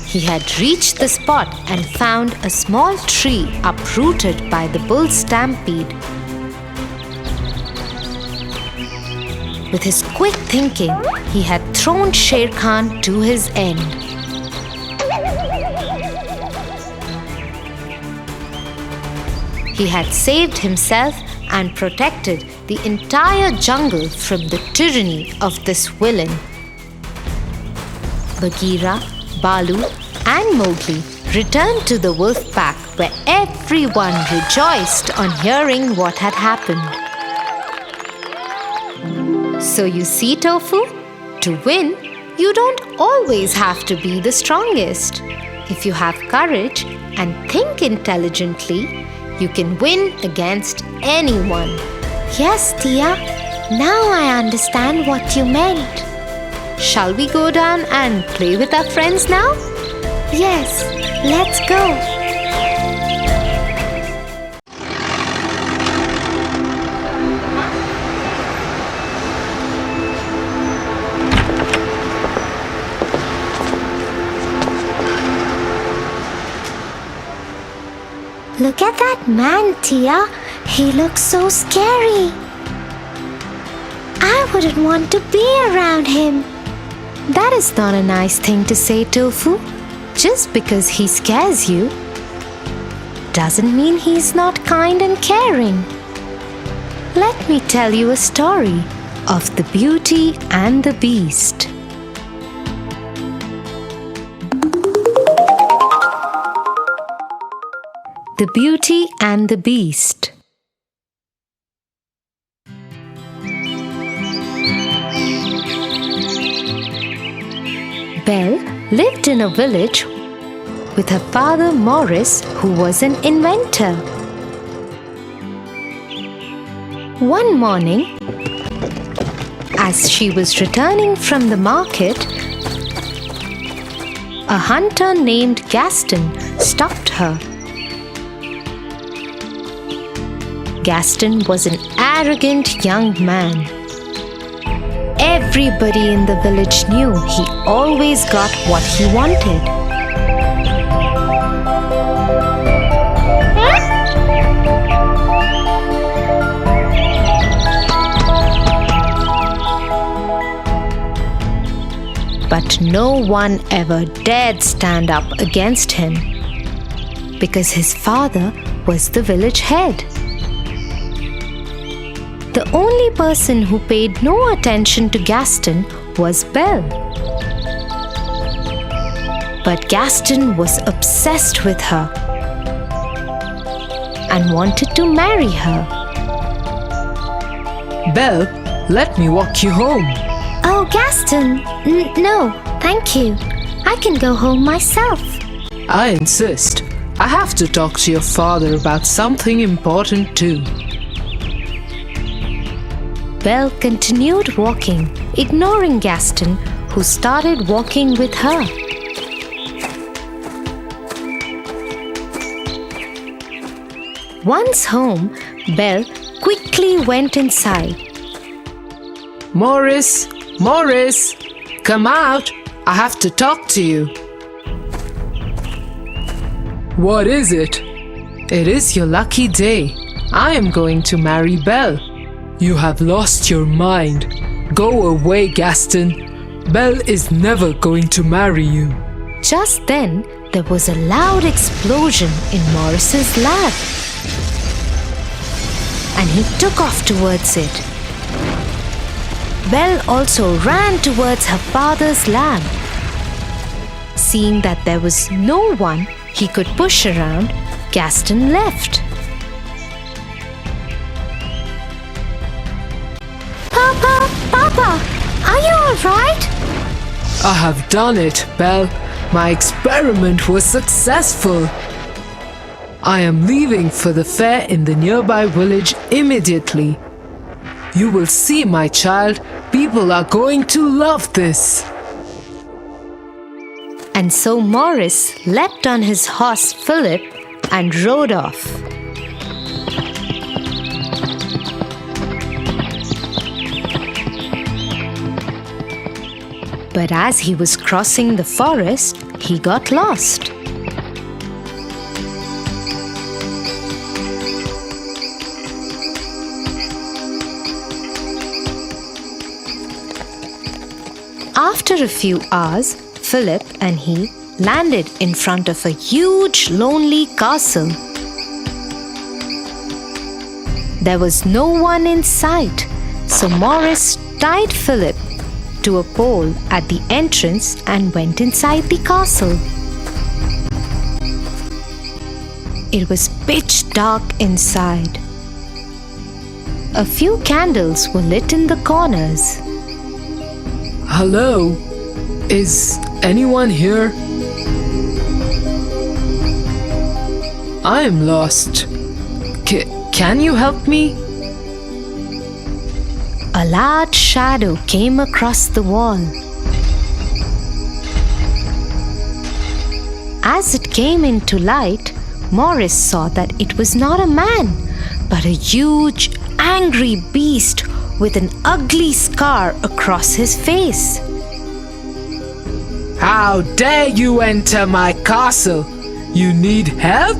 He had reached the spot and found a small tree uprooted by the bull's stampede. With his quick thinking, he had thrown Sher Khan to his end. He had saved himself and protected the entire jungle from the tyranny of this villain. Bagheera, Balu, and Mowgli returned to the wolf pack where everyone rejoiced on hearing what had happened. So you see, Tofu, to win, you don't always have to be the strongest. If you have courage and think intelligently, you can win against anyone. Yes, Tia. Now I understand what you meant. Shall we go down and play with our friends now? Yes, let's go. Look at that man, Tia. He looks so scary. I wouldn't want to be around him. That is not a nice thing to say, Tofu. Just because he scares you doesn't mean he's not kind and caring. Let me tell you a story of the Beauty and the Beast. The Beauty and the Beast. Belle lived in a village with her father Morris, who was an inventor. One morning, as she was returning from the market, a hunter named Gaston stopped her. Gaston was an arrogant young man. Everybody in the village knew he always got what he wanted. But no one ever dared stand up against him because his father was the village head. The only person who paid no attention to Gaston was Belle. But Gaston was obsessed with her and wanted to marry her. Belle, let me walk you home. Oh, Gaston. No, thank you. I can go home myself. I insist. I have to talk to your father about something important too. Belle continued walking, ignoring Gaston, who started walking with her. Once home, Belle quickly went inside. Morris, Morris, come out. I have to talk to you. What is it? It is your lucky day. I am going to marry Belle. You have lost your mind. Go away, Gaston. Belle is never going to marry you. Just then, there was a loud explosion in Morris's lab, and he took off towards it. Belle also ran towards her father's lab. Seeing that there was no one he could push around, Gaston left. Papa, are you alright? I have done it, Belle. My experiment was successful. I am leaving for the fair in the nearby village immediately. You will see, my child. People are going to love this. And so Morris leapt on his horse Philip and rode off. But as he was crossing the forest, he got lost. After a few hours, Philip and he landed in front of a huge, lonely castle. There was no one in sight, so Morris tied Philip to a pole at the entrance and went inside the castle. It was pitch dark inside. A few candles were lit in the corners. Hello? Is anyone here? I am lost. Can you help me? A large shadow came across the wall. As it came into light, Morris saw that it was not a man, but a huge, angry beast with an ugly scar across his face. How dare you enter my castle? You need help?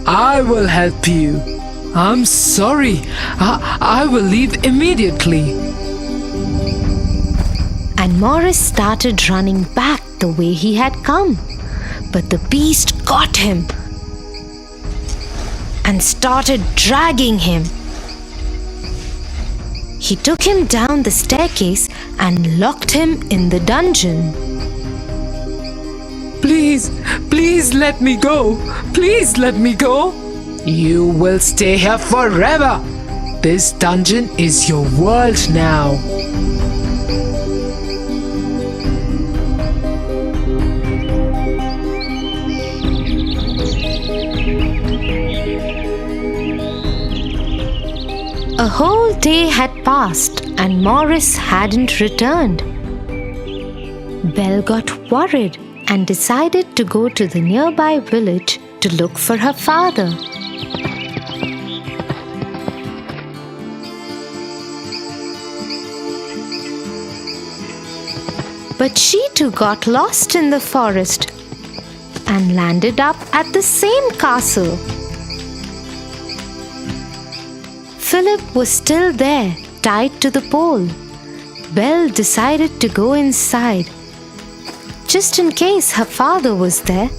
I will help you. I'm sorry. I will leave immediately. And Morris started running back the way he had come. But the beast got him and started dragging him. He took him down the staircase and locked him in the dungeon. Please let me go. Please let me go. You will stay here forever. This dungeon is your world now. A whole day had passed and Morris hadn't returned. Belle got worried and decided to go to the nearby village to look for her father. But she too got lost in the forest and landed up at the same castle. Philip was still there, tied to the pole. Belle decided to go inside, just in case her father was there.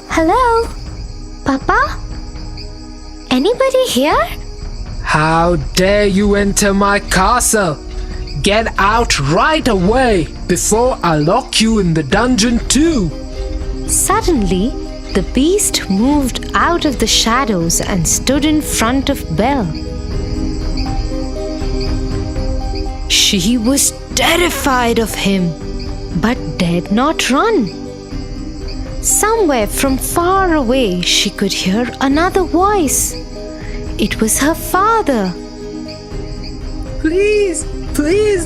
Hello? Papa? Anybody here? How dare you enter my castle? Get out right away before I lock you in the dungeon too. Suddenly, the beast moved out of the shadows and stood in front of Belle. She was terrified of him, but dared not run. Somewhere from far away, she could hear another voice. It was her father. Please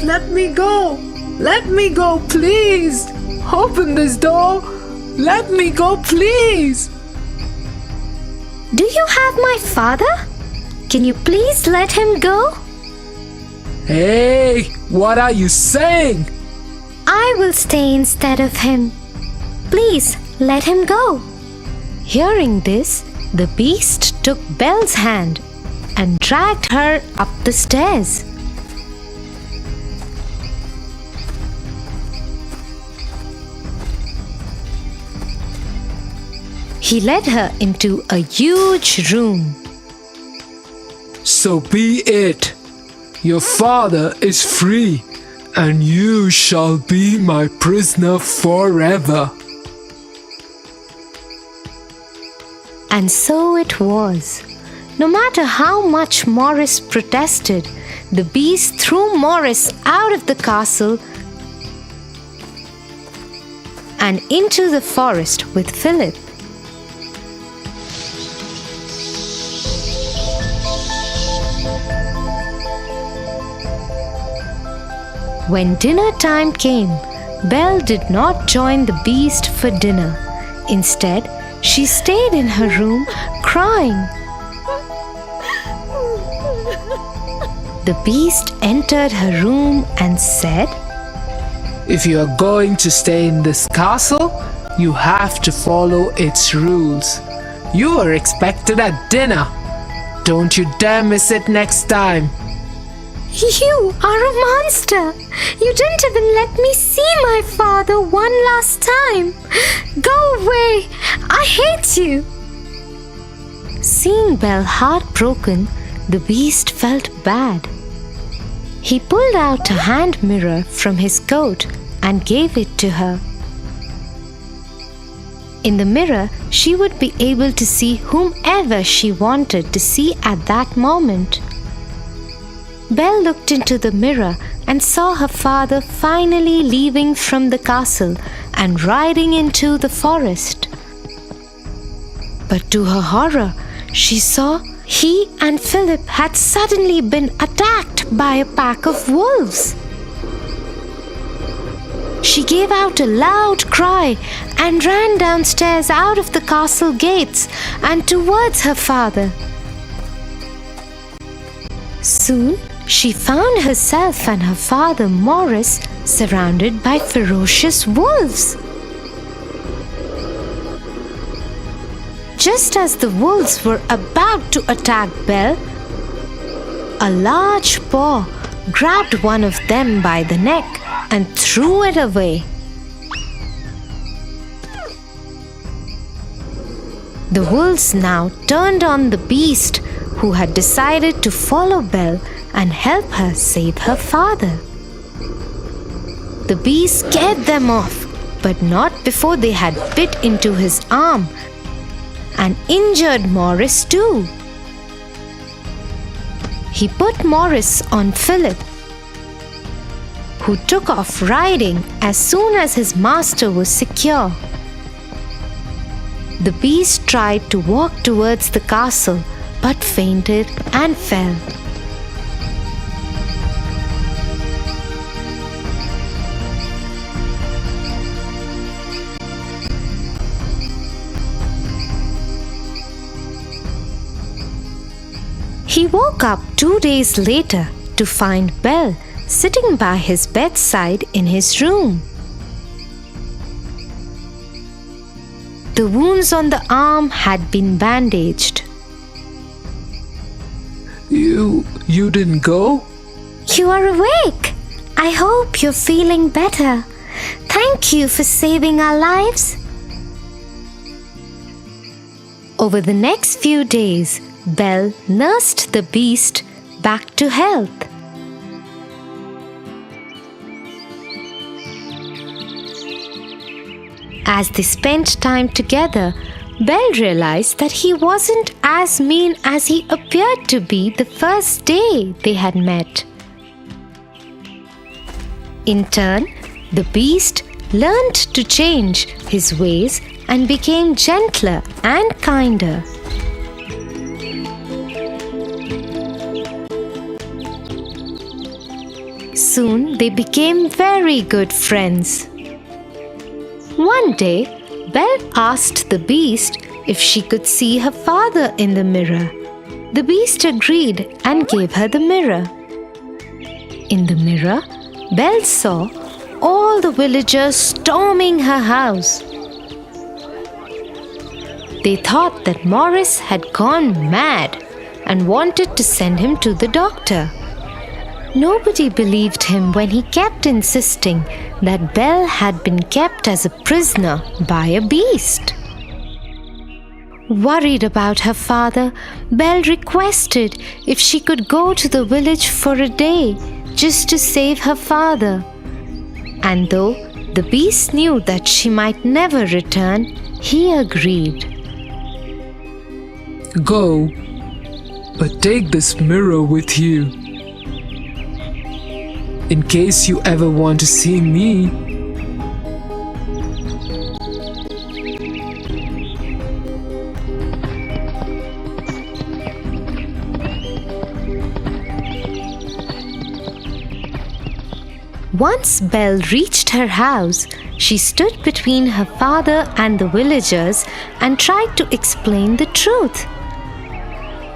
let me go. Let me go, please. Open this door. Let me go, please. Do you have my father? Can you please let him go? Hey, what are you saying? I will stay instead of him. Please let him go. Hearing this, the beast took Belle's hand and dragged her up the stairs. He led her into a huge room. So be it. Your father is free, and you shall be my prisoner forever. And so it was. No matter how much Morris protested, the beast threw Morris out of the castle and into the forest with Philip. When dinner time came, Belle did not join the beast for dinner. Instead, she stayed in her room crying. The beast entered her room and said, If you are going to stay in this castle, you have to follow its rules. You are expected at dinner. Don't you dare miss it next time. You are a monster! You didn't even let me see my father one last time! Go away! I hate you! Seeing Belle heartbroken, the beast felt bad. He pulled out a hand mirror from his coat and gave it to her. In the mirror, she would be able to see whomever she wanted to see at that moment. Belle looked into the mirror and saw her father finally leaving from the castle and riding into the forest. But to her horror, she saw he and Philip had suddenly been attacked by a pack of wolves. She gave out a loud cry and ran downstairs out of the castle gates and towards her father. Soon, she found herself and her father Morris surrounded by ferocious wolves. Just as the wolves were about to attack Belle, a large paw grabbed one of them by the neck and threw it away. The wolves now turned on the beast, who had decided to follow Belle and help her save her father. The beast scared them off, but not before they had bit into his arm and injured Morris too. He put Morris on Philip, who took off riding as soon as his master was secure. The beast tried to walk towards the castle but fainted and fell. He woke up 2 days later to find Belle sitting by his bedside in his room. The wounds on the arm had been bandaged. You didn't go? You are awake! I hope you're feeling better. Thank you for saving our lives. Over the next few days, Belle nursed the beast back to health. As they spent time together, Belle realized that he wasn't as mean as he appeared to be the first day they had met. In turn, the beast learned to change his ways and became gentler and kinder. Soon they became very good friends. One day, Belle asked the beast if she could see her father in the mirror. The beast agreed and gave her the mirror. In the mirror, Belle saw all the villagers storming her house. They thought that Morris had gone mad and wanted to send him to the doctor. Nobody believed him when he kept insisting that Belle had been kept as a prisoner by a beast. Worried about her father, Belle requested if she could go to the village for a day just to save her father. And though the beast knew that she might never return, he agreed. Go. But take this mirror with you. In case you ever want to see me. Once Belle reached her house, she stood between her father and the villagers and tried to explain the truth.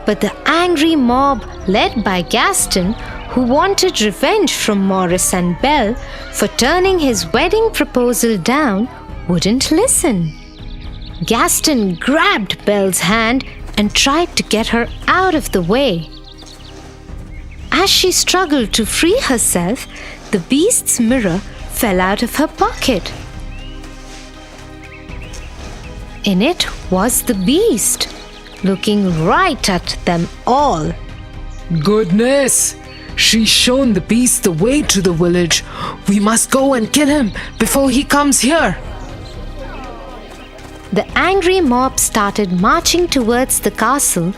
But the angry mob, led by Gaston, who wanted revenge from Maurice and Belle for turning his wedding proposal down, wouldn't listen. Gaston grabbed Belle's hand and tried to get her out of the way. As she struggled to free herself, the beast's mirror fell out of her pocket. In it was the beast, looking right at them all. Goodness! She's shown the beast the way to the village. We must go and kill him before he comes here. The angry mob started marching towards the castle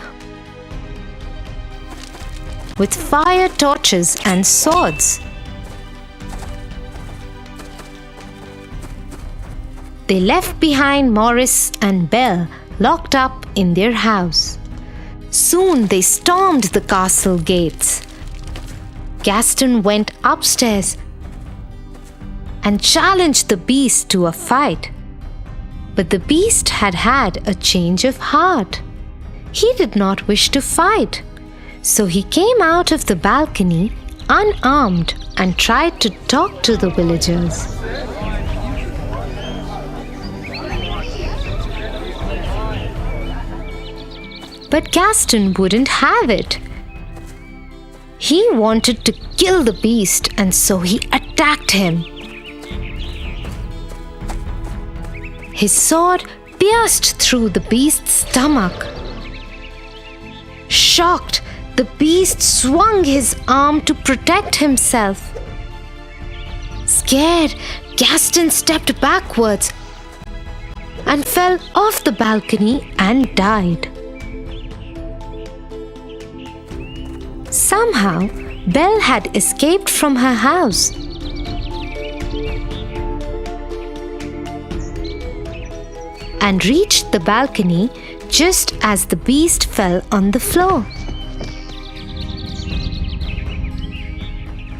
with fire torches and swords. They left behind Maurice and Belle locked up in their house. Soon they stormed the castle gates. Gaston went upstairs and challenged the beast to a fight. But the beast had had a change of heart. He did not wish to fight, so he came out of the balcony unarmed and tried to talk to the villagers. But Gaston wouldn't have it. He wanted to kill the beast, and so he attacked him. His sword pierced through the beast's stomach. Shocked, the beast swung his arm to protect himself. Scared, Gaston stepped backwards and fell off the balcony and died. Somehow, Belle had escaped from her house. And reached the balcony just as the beast fell on the floor.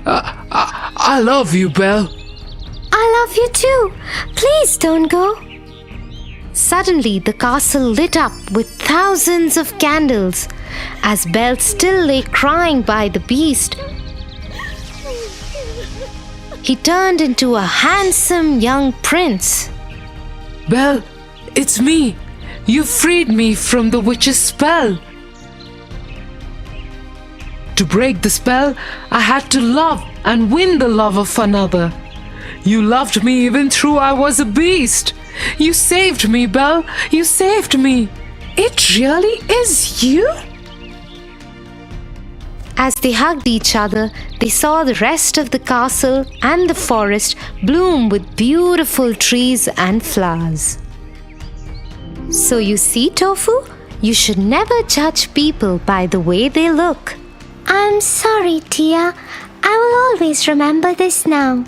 I love you, Belle. I love you too. Please don't go. Suddenly, the castle lit up with thousands of candles. As Belle still lay crying by the beast, he turned into a handsome young prince. Belle, it's me. You freed me from the witch's spell. To break the spell, I had to love and win the love of another. You loved me even though I was a beast. You saved me, Belle. You saved me. It really is you? As they hugged each other, they saw the rest of the castle and the forest bloom with beautiful trees and flowers. So you see, Tofu, you should never judge people by the way they look. I'm sorry, Tia. I will always remember this now.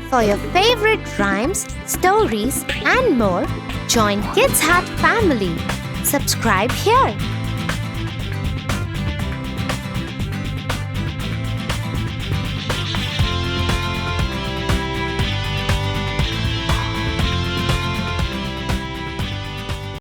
For your favorite rhymes, stories, and more, join Kids Hut family. Subscribe here.